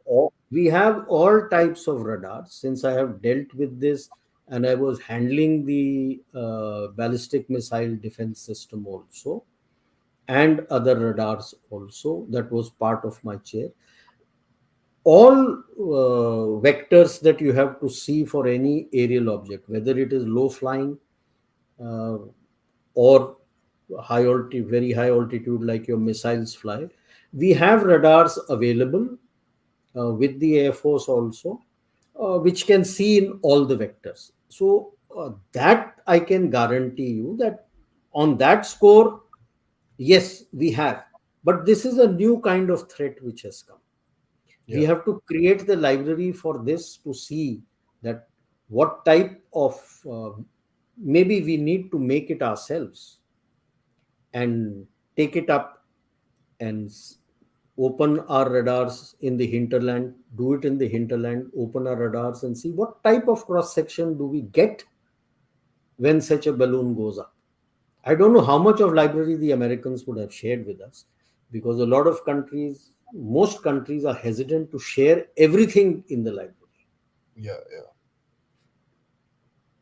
we have all types of radars. Since I have dealt with this, and I was handling the ballistic missile defense system also, and other radars also, that was part of my chair. All vectors that you have to see for any aerial object, whether it is low flying uh, or high altitude, very high altitude, like your missiles fly, we have radars available with the Air Force also, which can see in all the vectors. So that I can guarantee you that on that score, yes, we have. But this is a new kind of threat which has come. We Yeah, have to create the library for this to see that what type of, maybe we need to make it ourselves and take it up and open our radars in the hinterland, do it in the hinterland, open our radars and see what type of cross section do we get when such a balloon goes up. I don't know how much of library the Americans would have shared with us, because a lot of countries, most countries are hesitant to share everything in the library. yeah, yeah.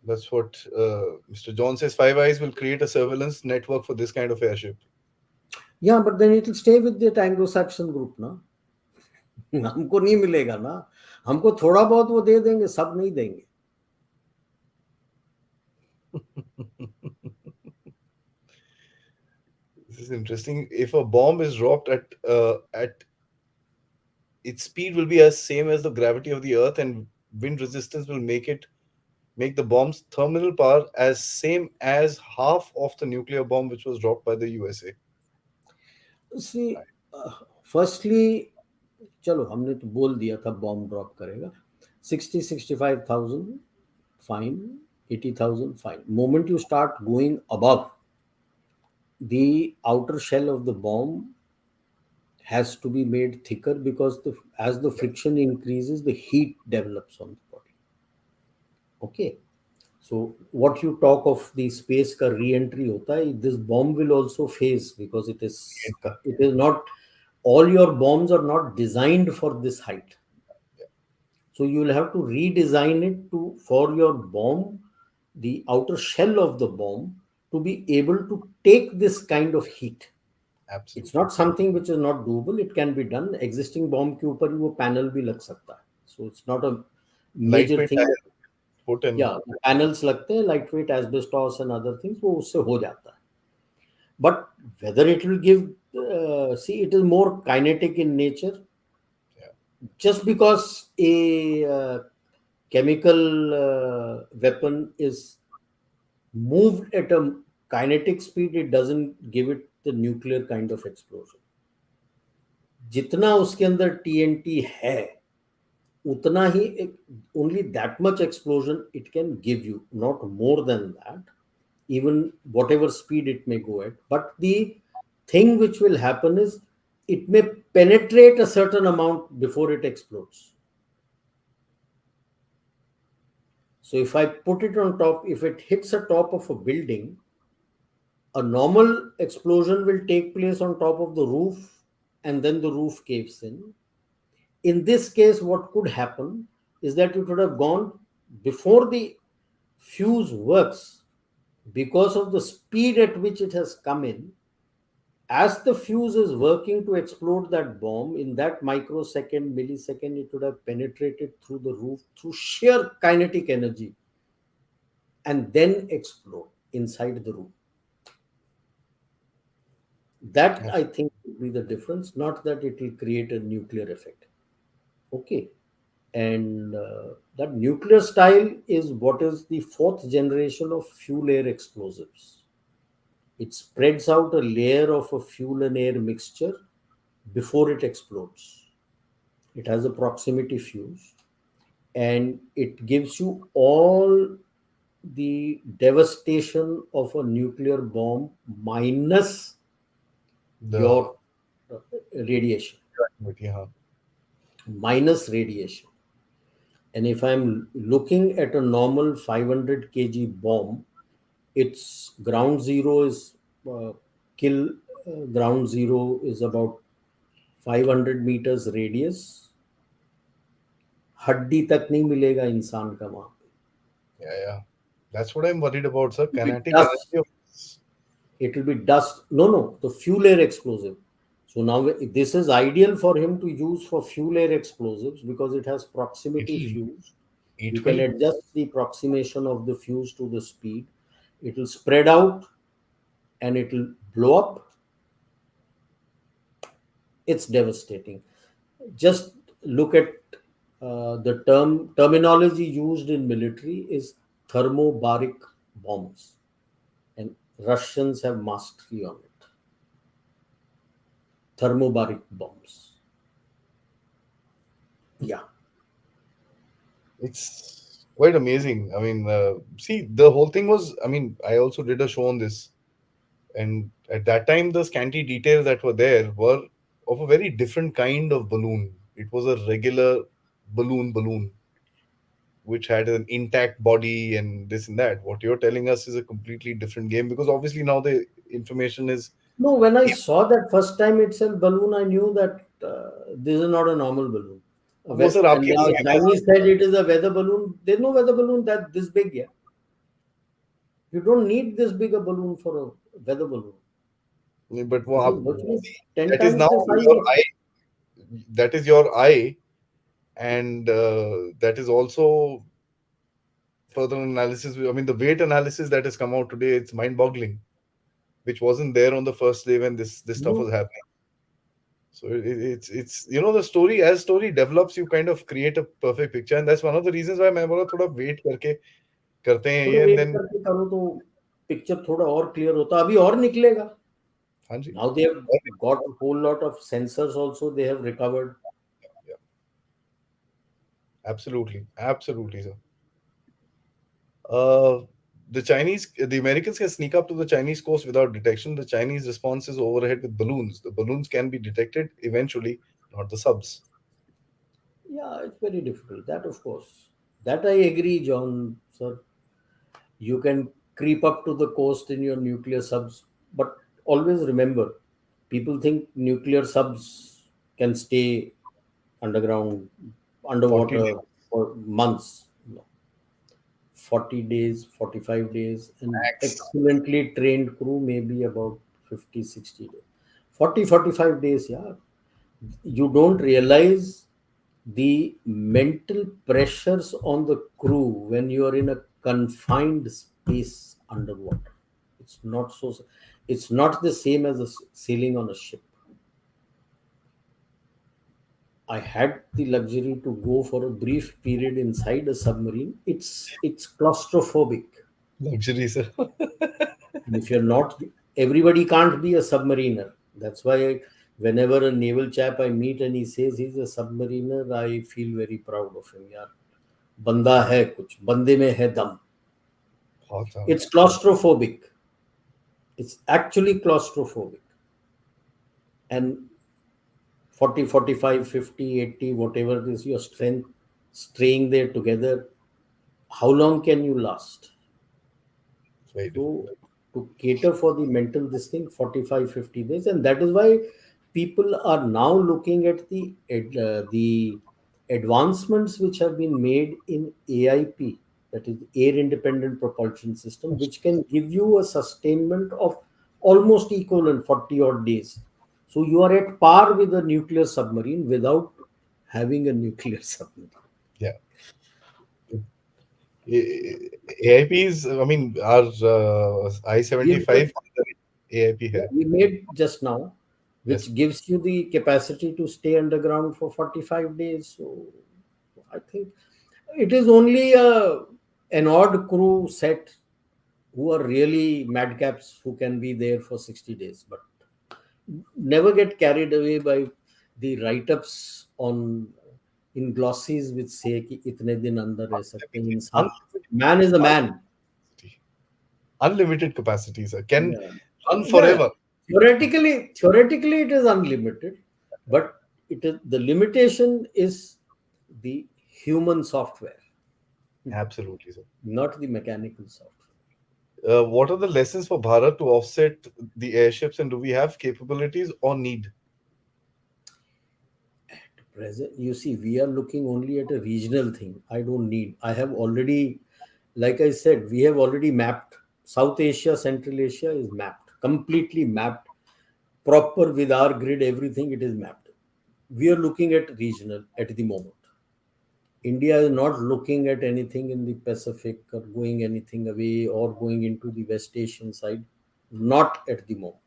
That's what Mr. John says. Five Eyes will create a surveillance network for this kind of airship. Yeah, but then it will stay with that Anglo-Saxon group, ना. हमको नहीं मिलेगा ना. हमको थोड़ा बहुत वो दे देंगे, सब नहीं देंगे. This is interesting. If a bomb is dropped at its speed will be as same as the gravity of the Earth, and wind resistance will make the bomb's terminal power as same as half of the nuclear bomb which was dropped by the USA. See, firstly, चलो हमने तो बोल दिया था bomb drop करेगा. 60-65,000 fine, 80,000 fine. Moment you start going above, the outer shell of the bomb has to be made thicker, because as the friction increases, the heat develops on the body. Okay. So what you talk of the space ka re-entry hota hai, this bomb will also phase, because it is not, all your bombs are not designed for this height. So you will have to redesign it to, for your bomb, the outer shell of the bomb, to be able to take this kind of heat. It's Absolutely. not something which is not doable. It can be done. Existing bomb के ऊपर ही वो panel भी लग सकता है. So it's not a major Lightweight thing. tire put in. Yeah, panels लगते हैं, lightweight asbestos and other things, वो उससे हो जाता है. But whether it will give, see, it is more kinetic in nature. Yeah, Just because a chemical weapon is moved at a kinetic speed, it doesn't give it the nuclear kind of explosion. जितना उसके अंदर TNT है, उतना ही, only that much explosion it can give you, not more than that, even whatever speed it may go at. But the thing which will happen is, it may penetrate a certain amount before it explodes. So if I put it on top, if it hits the top of a building, a normal explosion will take place on top of the roof, and then the roof caves in. In this case, what could happen is that it would have gone before the fuse works, because of the speed at which it has come in. As the fuse is working to explode that bomb, in that microsecond, millisecond, it would have penetrated through the roof through sheer kinetic energy, and then explode inside the room. That, I think, will be the difference, not that it will create a nuclear effect. Okay. And that nuclear style is what is the fourth generation of fuel air explosives. It spreads out a layer of a fuel and air mixture before it explodes. It has a proximity fuse, and it gives you all the devastation of a nuclear bomb minus The your radiation, but yeah, minus radiation. And if I'm looking at a normal 500 kg bomb, its ground zero is uh, kill ground zero is about 500 meters radius. हड्डी तक नहीं मिलेगा इंसान का वहां पे. yeah. That's what I'm worried about, sir. It will be Kinetic dust. energy of It will be dust. No, no, the fuel air explosive. So now this is ideal for him to use for fuel air explosives because it has proximity it'll fuse. You it can will adjust the approximation of the fuse to the speed. It will spread out and it will blow up. It's devastating. Just look at the terminology used in military is thermobaric bombs, and Russians have mastery on it. Thermobaric bombs. Yeah. it's quite amazing. I mean, see, the whole thing was. I mean, I also did a show on this, and at that time, the scanty details that were there were of a very different kind of balloon. It was a regular balloon, which had an intact body and this and that. What you're telling us is a completely different game because obviously now the information is. No, when I saw that first time itself balloon, I knew that this is not a normal balloon. वो sir And आपके when the आगे Chinese said it is a weather balloon, there's no weather balloon that this big. Yeah, you don't need this big a balloon for a weather balloon. but वो This is आप virtually 10 that is times now the size your of. eye, that is your eye, and that is also further analysis. I mean, the weight analysis that has come out today, it's mind-boggling, which wasn't there on the first day when this stuff was No, happening. So it's the story, as story develops, you kind of create a perfect picture, and that's one of the reasons why मैं बोला थोड़ा wait करके करते हैं थोड़ा ये, and wait then करके करो तो पिक्चर थोड़ा और क्लियर होता. अभी और निकलेगा. हाँ जी. Now they have got a whole lot of sensors also they have recovered. Yeah, absolutely, sir. Uh, the Americans can sneak up to the Chinese coast without detection. The Chinese response is overhead with balloons. The balloons can be detected eventually, not the subs. Yeah, it's very difficult. That of course. That I agree, John, sir. You can creep up to the coast in your nuclear subs, but always remember, people think nuclear subs can stay underground, 40 days underwater for months. No. 40 days, 45 days, and max. excellently trained crew maybe about 50, 60 days. 40, 45 days, yeah. You don't realize the mental pressures on the crew when you are in a confined space underwater. It's not so, it's not the same as sailing on a ship. I had the luxury to go for a brief period inside a submarine. It's claustrophobic. Luxury, sir. And if you're not, everybody can't be a submariner. That's why whenever a naval chap I meet and he says he's a submariner, I feel very proud of him. यार बंदा है कुछ बंदे में है दम. बहुत सारा. It's claustrophobic. It's actually claustrophobic. And 40, 45, 50, 80, whatever it is your strength, staying there together, how long can you last? It's very So difficult. to cater for the mental this thing, 45, 50 days, and that is why people are now looking at the advancements which have been made in AIP, that is air independent propulsion system, which can give you a sustainment of almost equivalent 40 odd days. So you are at par with a nuclear submarine without having a nuclear submarine. Yeah. AIPs, I mean, our We've I-75 just AIP Yeah, here. we made just now, Yes. which gives you the capacity to stay underground for 45 days. So I think it is only an odd crew set who are really madcaps who can be there for 60 days. But never get carried away by the write-ups on in glossies which say कि इतने दिन अंदर रह सकते हैं इंसान. Man is a man. Capacity. Unlimited capacity, sir. Can Yeah. run Yeah. forever. Theoretically, it is unlimited, but it is the limitation is the human software, Absolutely, sir. not the mechanical software. What are the lessons for Bharat to offset the airships, and do we have capabilities or need? Present, you see, we are looking only at a regional thing. I don't need. I have already, like I said, we have already mapped South Asia, Central Asia is mapped, completely mapped, proper with our grid, everything. It is mapped. We are looking at regional at the moment. India is not looking at anything in the Pacific or going anything away or going into the West Asian side. Not at the moment.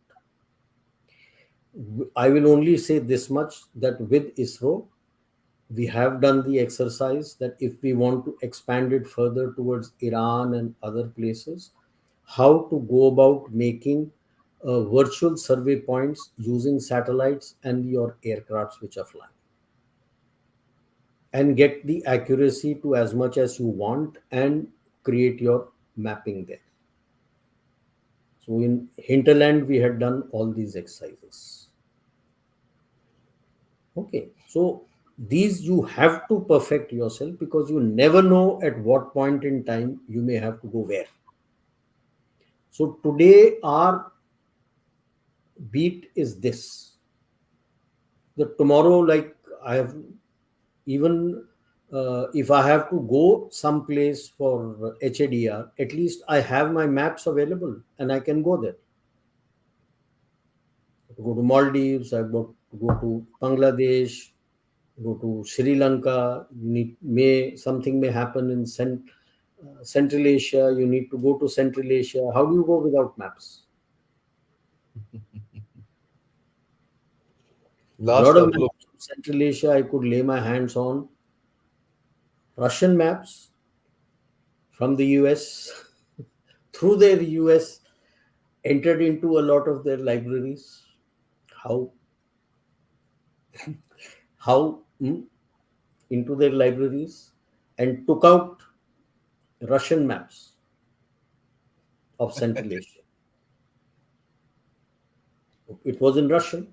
I will only say this much that with ISRO, we have done the exercise that if we want to expand it further towards Iran and other places, how to go about making virtual survey points using satellites and your aircrafts which are flying, and get the accuracy to as much as you want and create your mapping there. So in hinterland we had done all these exercises. Okay, so these you have to perfect yourself because you never know at what point in time you may have to go where. So today our beat is this. The tomorrow, like I have even if I have to go someplace for HADR, at least I have my maps available and I can go there. Go to Maldives, I've got to go to Bangladesh, go to Sri Lanka. You need may something may happen in Central Asia. You need to go to Central Asia. How do you go without maps? A Last lot of couple of maps from Central Asia I could lay my hands on. Russian maps from the US through their US entered into a lot of their libraries. How how into their libraries and took out Russian maps of Central Asia. It was in Russian.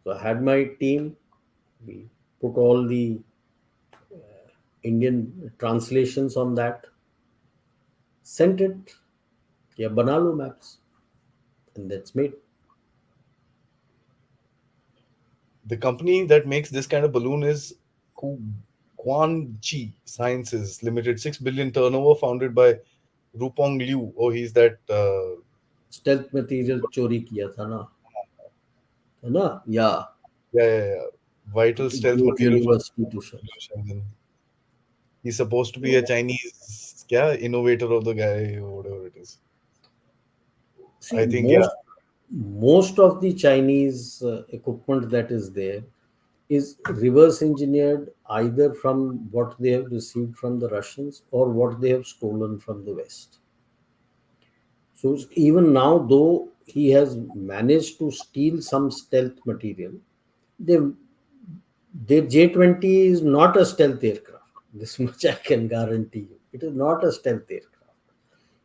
So I had my team. We put all the Indian translations on that, sent it. Yeah, Banalo maps, and that's made. the company that makes this kind of balloon is Guanchi Sciences Limited, 6 billion turnover, founded by Rupong Liu. Oh, he's that. Stealth material चोरी किया था ना, है ना? Yeah, Yeah. Vital stealth Duke material for University to show. solutions. He's supposed to be a Chinese innovator of the guy or whatever it is. See, I think, yeah. most of the Chinese equipment that is there is reverse engineered either from what they have received from the Russians or what they have stolen from the West. So even now, though he has managed to steal some stealth material, they, their J-20 is not a stealth aircraft. This much I can guarantee you. It is not a stealth aircraft.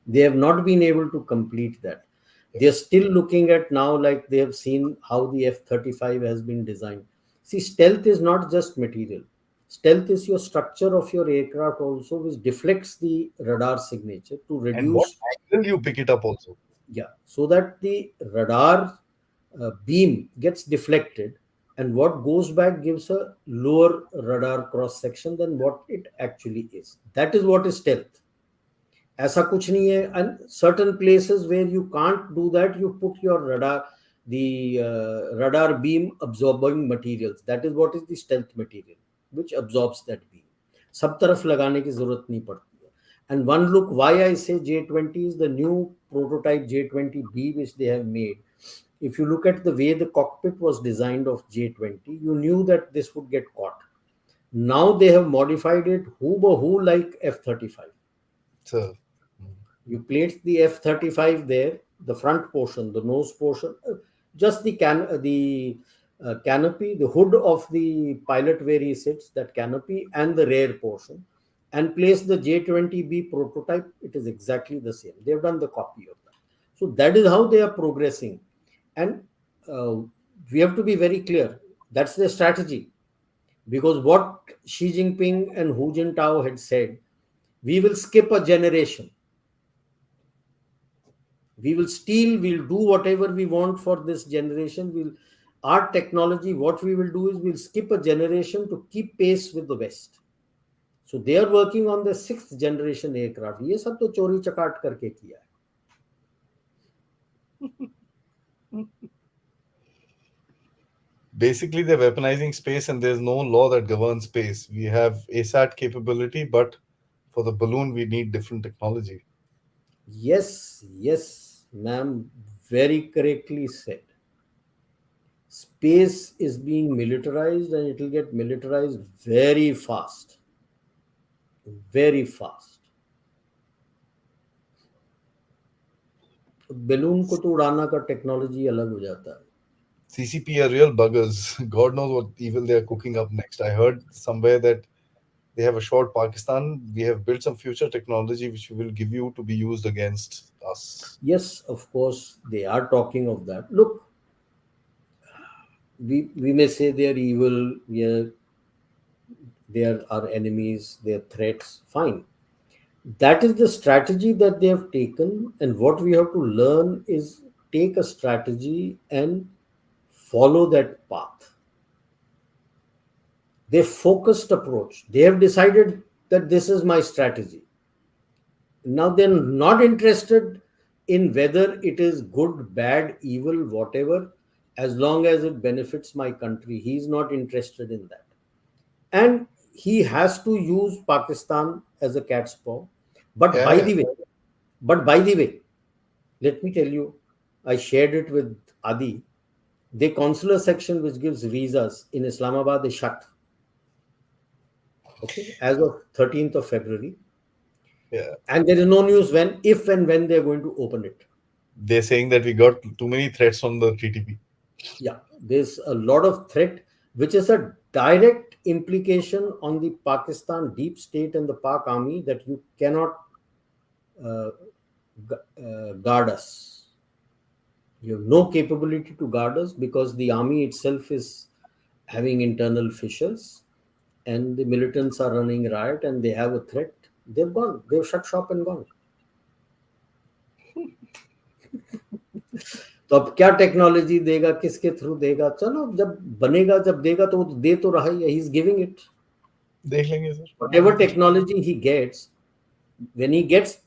They have not been able to complete that. They are still looking at now, like they have seen how the F-35 has been designed. See, stealth is not just material. Stealth is your structure of your aircraft also, which deflects the radar signature to And what reduce, angle you pick it up also. yeah, so that the radar beam gets deflected, and what goes back gives a lower radar cross section than what it actually is. That is what is stealth. ऐसा कुछ नहीं है. And certain places where you can't do that, you put your radar beam absorbing materials. That is what is the stealth material which absorbs that beam. सब तरफ लगाने की जरूरत नहीं पड़ती है. And one look, why I say J-20 is the new prototype J-20B which they have made. If you look at the way the cockpit was designed of J-20, you knew that this would get caught. Now they have modified it who like F-35. Sir. You place the F-35 there, the front portion, the nose portion, just the canopy, the hood of the pilot where he sits, that canopy and the rear portion, and place the J-20B prototype. It is exactly the same. They've done the copy of that. So that is how they are progressing, and uh, we have to be very clear. That's their strategy, because what Xi Jinping and Hu Jintao had said, we will skip a generation, we will steal, we'll do whatever we want for this generation, we'll, our technology, what we will do is we'll skip a generation to keep pace with the West. So they are working on the sixth generation aircraft. ये सब तो चोरी चकाट करके किया है. Basically, they're weaponizing space, and there's no law that governs space. We have ASAT capability, but for the balloon, we need different technology. Yes, yes, ma'am, very correctly said. Space is being militarized, and it will get militarized very fast, very fast. Balloon को तो उड़ाना का technology अलग हो जाता है. CCP are real buggers. God knows what evil they are cooking up next. I heard somewhere that they have assured Pakistan, we have built some future technology which we will give you to be used against us. Yes, of course, they are talking of that. Look, we may say they are evil, they are our enemies, they are threats, fine. That is the strategy that they have taken, and what we have to learn is take a strategy and follow that path. They focused approach. They have decided that this is my strategy. Now they're not interested in whether it is good, bad, evil, whatever, as long as it benefits my country. He's not interested in that. And he has to use Pakistan as a cat's paw. But Yeah, by yeah. the way, but by the way, let me tell you, I shared it with Aadi. The consular section which gives visas in Islamabad is shut. Okay, as of 13th of February. Yeah. And there is no news when, if and when they're going to open it. They're saying that we got too many threats from the TTP. Yeah, there's a lot of threat, which is a direct implication on the Pakistan deep state and the Pak army that you cannot uh, guard us. You have no capability to guard us because the army itself is having internal fissures, and the militants are running riot and they have a threat. They've gone. They've shut shop and gone. तो अब क्या technology देगा, किसके through देगा, चलो जब बनेगा, जब देगा तो वो दे तो रहा ही है. He is giving it. देख लेंगे sir. Whatever technology he gets, when he gets,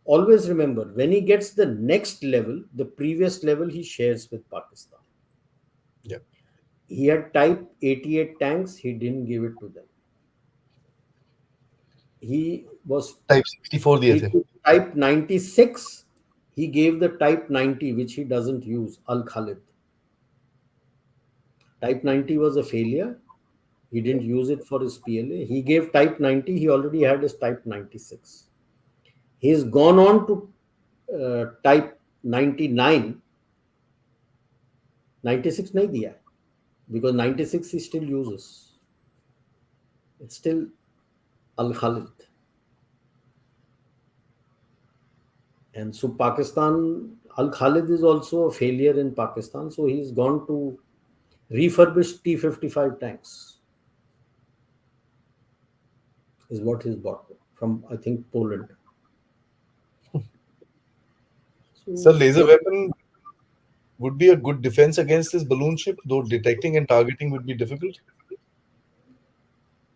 always remember, when he gets the next level, the previous level he shares with Pakistan. Yeah. He had Type 88 tanks, he didn't give it to them. He was Type 64 दिए he थे. took Type 96, he gave the Type 90, which he doesn't use, Al Khalid. Type 90 was a failure. He didn't use it for his PLA. He gave Type 90. He already had his Type 96. He's gone on to Type 99. 96 nahi diya, because 96 he still uses. It's still Al Khalid. And so Pakistan, Al Khalid is also a failure in Pakistan. So he's gone to refurbish T-55 tanks, is what he's bought from, I think, Poland. Sir, So laser weapon would be a good defense against this balloon ship, though detecting and targeting would be difficult.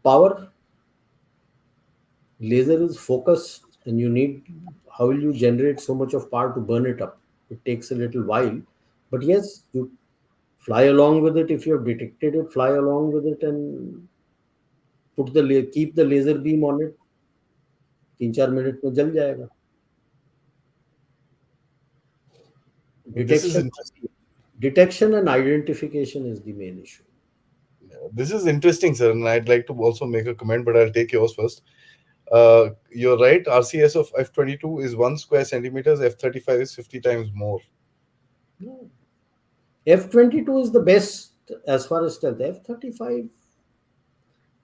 power, laser is focused, and you need, how will you generate so much of power to burn it up? It takes a little while, but yes, you fly along with it. If you have detected it, fly along with it and keep the laser beam on it. 3-4 minute में जल जाएगा. This is Detection, interesting. detection and identification is the main issue. Yeah. This is interesting, sir, and I'd like to also make a comment, but I'll take yours first. You're right. RCS of F-22 is 1 square centimeters. F-35 is 50 times more. No. F-22 is the best as far as stealth. F-35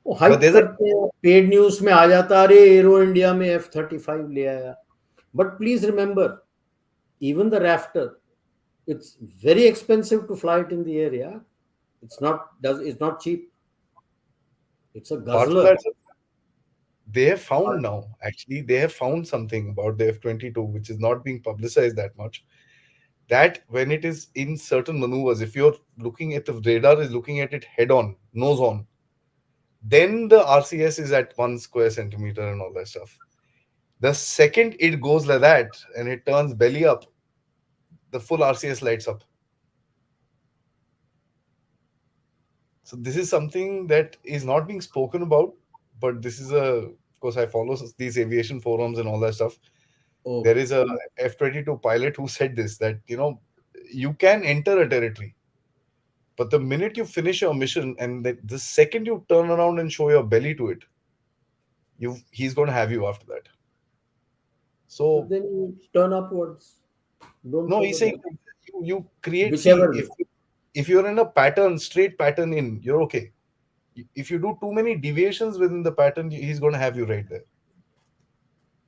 वो But hype there's a करते हैं, paid news में आ जाता है, अरे arrow India में F-35 ले आया. But please remember, even the Rafter, it's very expensive to fly it in the air. Yeah, it's not cheap. It's a apart from guzzler. that, sir, they have found now. Actually, they have found something about the F-22, which is not being publicized that much. That when it is in certain maneuvers, if you're looking at the radar is looking at it head on, nose on, then the RCS is at 1 square centimeter and all that stuff. The second it goes like that and it turns belly up, the full RCS lights up. So this is something that is not being spoken about, but this is of course, I follow these aviation forums and all that stuff. There Okay. is a F-22 pilot who said this, that you can enter a territory, but the minute you finish your mission and the second you turn around and show your belly to it, he's going to have you after that. But So then you turn upwards. Don't no, he's forget saying that. you create. See, Whichever way. if you're in a pattern, straight pattern in, you're okay. If you do too many deviations within the pattern, he's going to have you right there.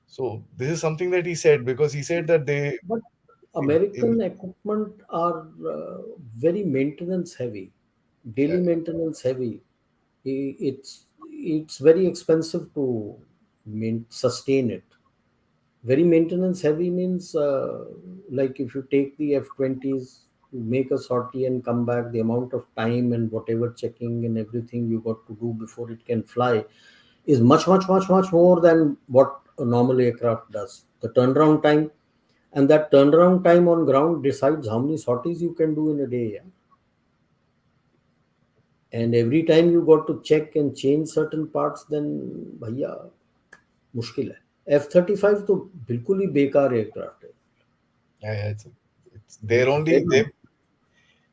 So this is something that he said, because he said that they But in American equipment are very maintenance heavy, daily yeah, maintenance heavy. It's very expensive to sustain it. Very maintenance heavy means like if you take the F-20s, make a sortie and come back, the amount of time and whatever checking and everything you got to do before it can fly is much, much, much, much more than what a normal aircraft does. The turnaround time, and that turnaround time on ground decides how many sorties you can do in a day. Yeah? And every time you got to check and change certain parts, then भैया मुश्किल है. F-35 तो बिल्कुल ही बेकार aircraft है. yeah, it's they're It's only heavy.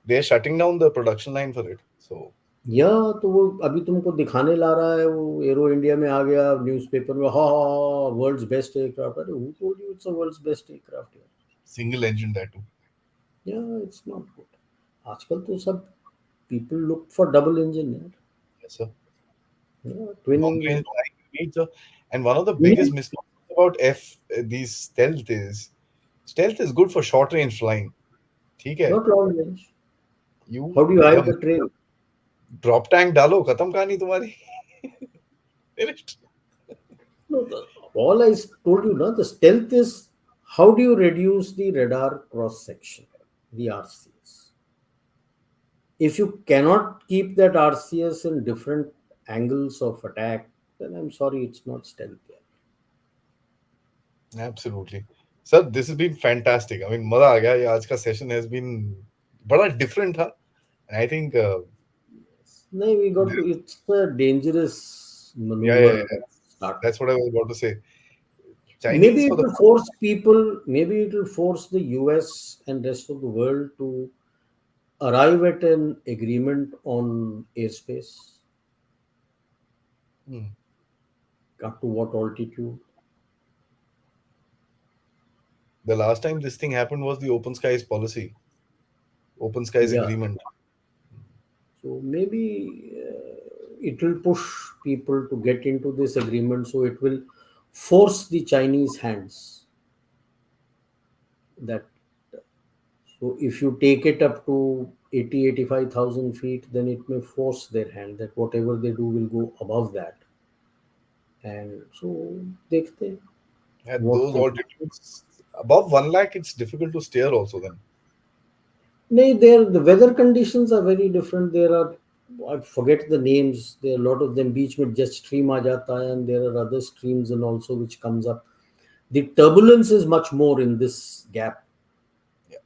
they're shutting down the production line for it. So या तो वो अभी तुमको दिखाने ला रहा है, वो एरो इंडिया में आ गया न्यूज़पेपर में, हाँ वर्ल्ड्स बेस्ट एयरक्राफ्ट. अरे who told you it's a world's best aircraft? single engine that too. या इट्स नॉट गुड. आजकल तो सब people look for double engine यार. Yes, sir. Twin Long engine. range flying you need, sir. And one of the biggest misnomers about these stealth is good for short range flying. ठीक है. Not long range. You how do you hide the the train? drop tank डालो, खत्म कहानी तुम्हारी. Finished. No, all I told you, no, the stealth is how do you reduce the radar cross section, the RCS. If you cannot keep that RCS in different angles of attack, then I'm sorry, it's not stealth yet. Absolutely. Sir, this has been fantastic. I mean, मजा आ गया. ये आज का session has been बड़ा different था. And I think No, we got to, it's a dangerous yeah. maneuver that start. That's what I was about to say. Maybe Chinese for it the will force people, maybe it will force the US and rest of the world to arrive at an agreement on airspace. Hmm. Up to what altitude? The last time this thing happened was the open skies policy, open skies Yeah. agreement. So maybe it will push people to get into this agreement. So it will force the Chinese hands. That so if you take it up to 85,000 feet, then it may force their hand that whatever they do will go above that. And so देखते At what those they. altitudes above 1 lakh, it's difficult to steer also then. No, there the weather conditions are very different. There are, I forget the names. There are a lot of them. Beach में just stream आ जाता है, and there are other streams and also which comes up. The turbulence is much more in this gap. Yeah,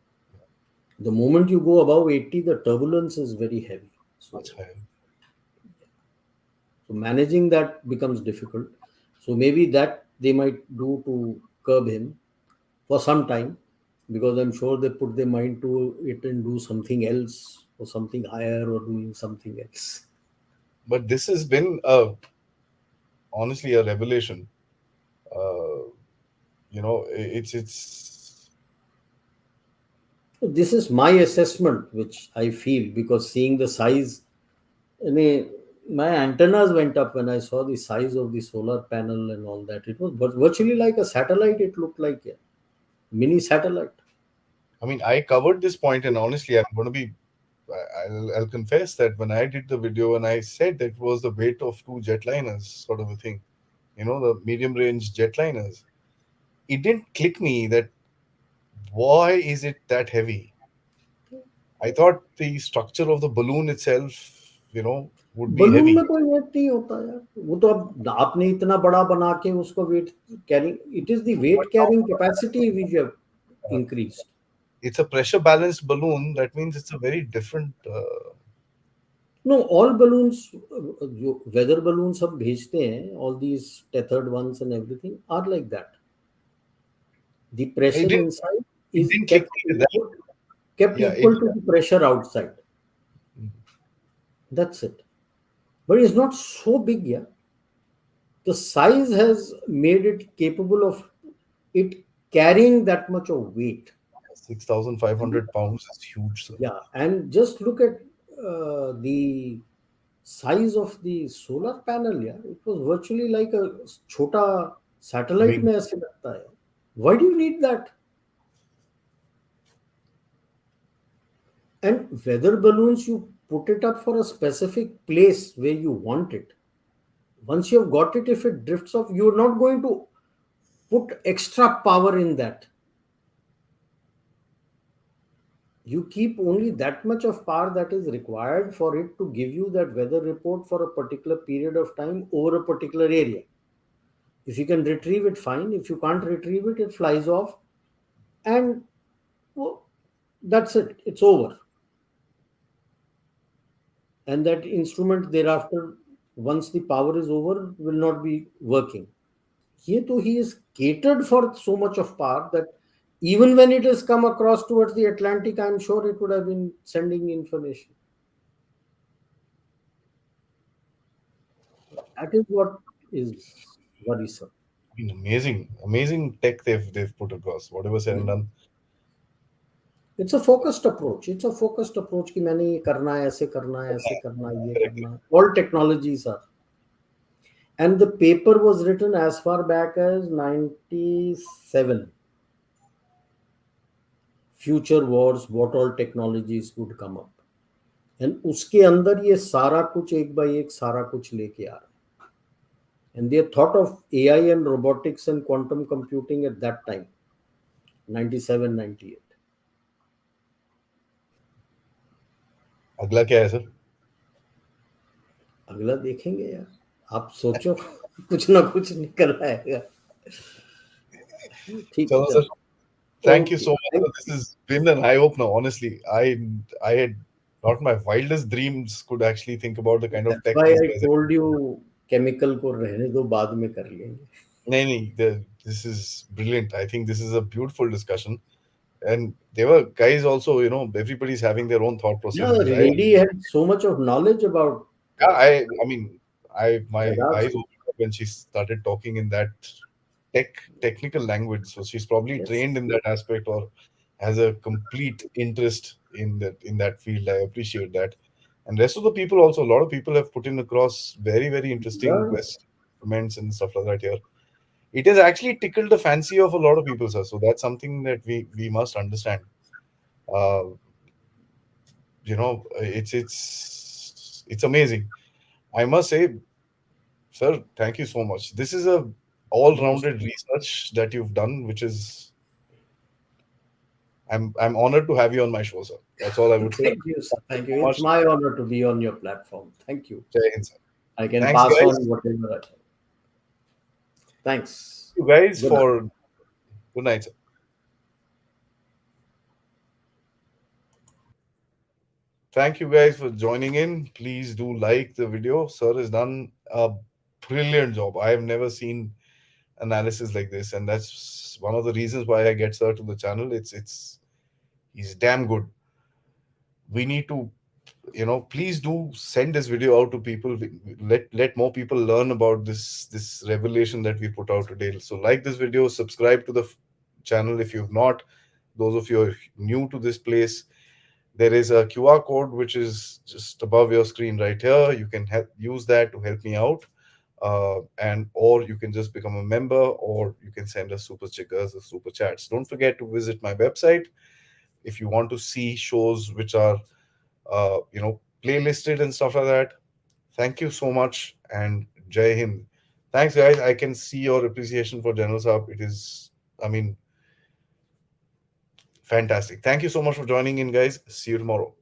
The moment you go above 80, the turbulence is very heavy. much higher. So managing that becomes difficult. So maybe that they might do to curb him for some time, because I'm sure they put their mind to it and do something else or something higher or doing something else. But this has been a honestly a revelation. Uh, it's This is my assessment, which I feel, because seeing the size, I mean, my antennas went up when I saw the size of the solar panel and all that. It was virtually like a satellite. It looked like a mini satellite. I mean, I covered this point, and honestly, I'm going to be. I'll confess that when I did the video and I said that it was the weight of two jetliners, sort of a thing, the medium range jetliners, it didn't click me that why is it that heavy? I thought the structure of the balloon itself, would be balloon heavy. में कोई wait नहीं होता यार, वो तो अब आपने इतना बड़ा बना के उसको weight carrying, it is the But weight now, carrying capacity which have uh, increased. it's a pressure balanced balloon. That means it's a very different. No all balloons, जो वेदर बलून सब भेजते हैं, all these tethered ones and everything are like that. The It pressure didn't. inside It is didn't click me with that. kept Yeah. equal to the pressure outside. That's it. But it's not so big, yeah. The size has made it capable of it carrying that much of weight. 6,500 pounds is huge, sir. Yeah, and just look at the size of the solar panel. Yeah, it was virtually like a chota satellite. Wing. में ऐसे लगता है. Why do you need that? And weather balloons, you put it up for a specific place where you want it. Once you have got it, if it drifts off, you're not going to put extra power in that. You keep only that much of power that is required for it to give you that weather report for a particular period of time over a particular area. If you can retrieve it, fine. If you can't retrieve it, it flies off, and well, that's it. It's over. And that instrument thereafter, once the power is over, will not be working. Here too, he is catered for so much of power that even when it has come across towards the Atlantic, I'm sure it would have been sending information. That is what is worrisome. I mean, amazing tech they've put across. Whatever said and done. It's a focused approach. It's a focused approach कि मैंने ये करना है, ऐसे करना है, ऐसे करना है, ये Correctly. करना है. All technologies are. And the paper was written as far back as 97. Future wars, what all technologies would come up. And उसके अंदर ये सारा कुछ एक बाई एक सारा कुछ लेके आ रहा है. And they thought of AI and robotics and quantum computing at that time, 97, 98. अगला क्या है सर? अगला देखेंगे यार, आप सोचो. कुछ ना कुछ निकल आएगा. ठीक है, चलो सर. चलो. Thank you Okay. so much. Sir. This has been an eye opener. Honestly, I had not my wildest dreams could actually think about the kind of That's tech why these I guys have. told you chemical को रहने दो, बाद में कर लेंगे. This is brilliant. I think this is a beautiful discussion. And there were guys also, everybody's having their own thought Yeah, the processes. lady had so much of knowledge about Yeah, I mean, my radars. eyes opened up when she started talking in that technical language. So she's probably Yes. trained in that aspect or has a complete interest in that field. I appreciate that. And rest of the people also, a lot of people have put in across very, very interesting Yeah. questions, comments, and stuff like that here. It has actually tickled the fancy of a lot of people, sir. So that's something that we must understand. Uh, it's amazing. I must say, sir, thank you so much. This is a Most. all-rounded research that you've done, which is I'm honored to have you on my show, sir. That's all I would say. Thank you, sir. Thank you. So It's much. my honor to be on your platform. Thank you. Jai Hind, sir. I can Thanks, pass guys. on whatever I can. Thanks. You guys Good night. for good night, sir. Thank you guys for joining in. Please do like the video. Sir has done a brilliant job. I have never seen analysis like this, and that's one of the reasons why I get Sir to the channel. It's he's damn good. We need to Please do send this video out to people. Let more people learn about this revelation that we put out today. So like this video, subscribe to the channel if you've not. Those of you who are new to this place, there is a QR code which is just above your screen right here. You can use that to help me out, and or you can just become a member, or you can send us super stickers or super chats. Don't forget to visit my website if you want to see shows which are playlisted and stuff like that. Thank you so much, and Jai Hind. Thanks, guys. I can see your appreciation for General Saab. It is, I mean, fantastic. Thank you so much for joining in, guys. See you tomorrow.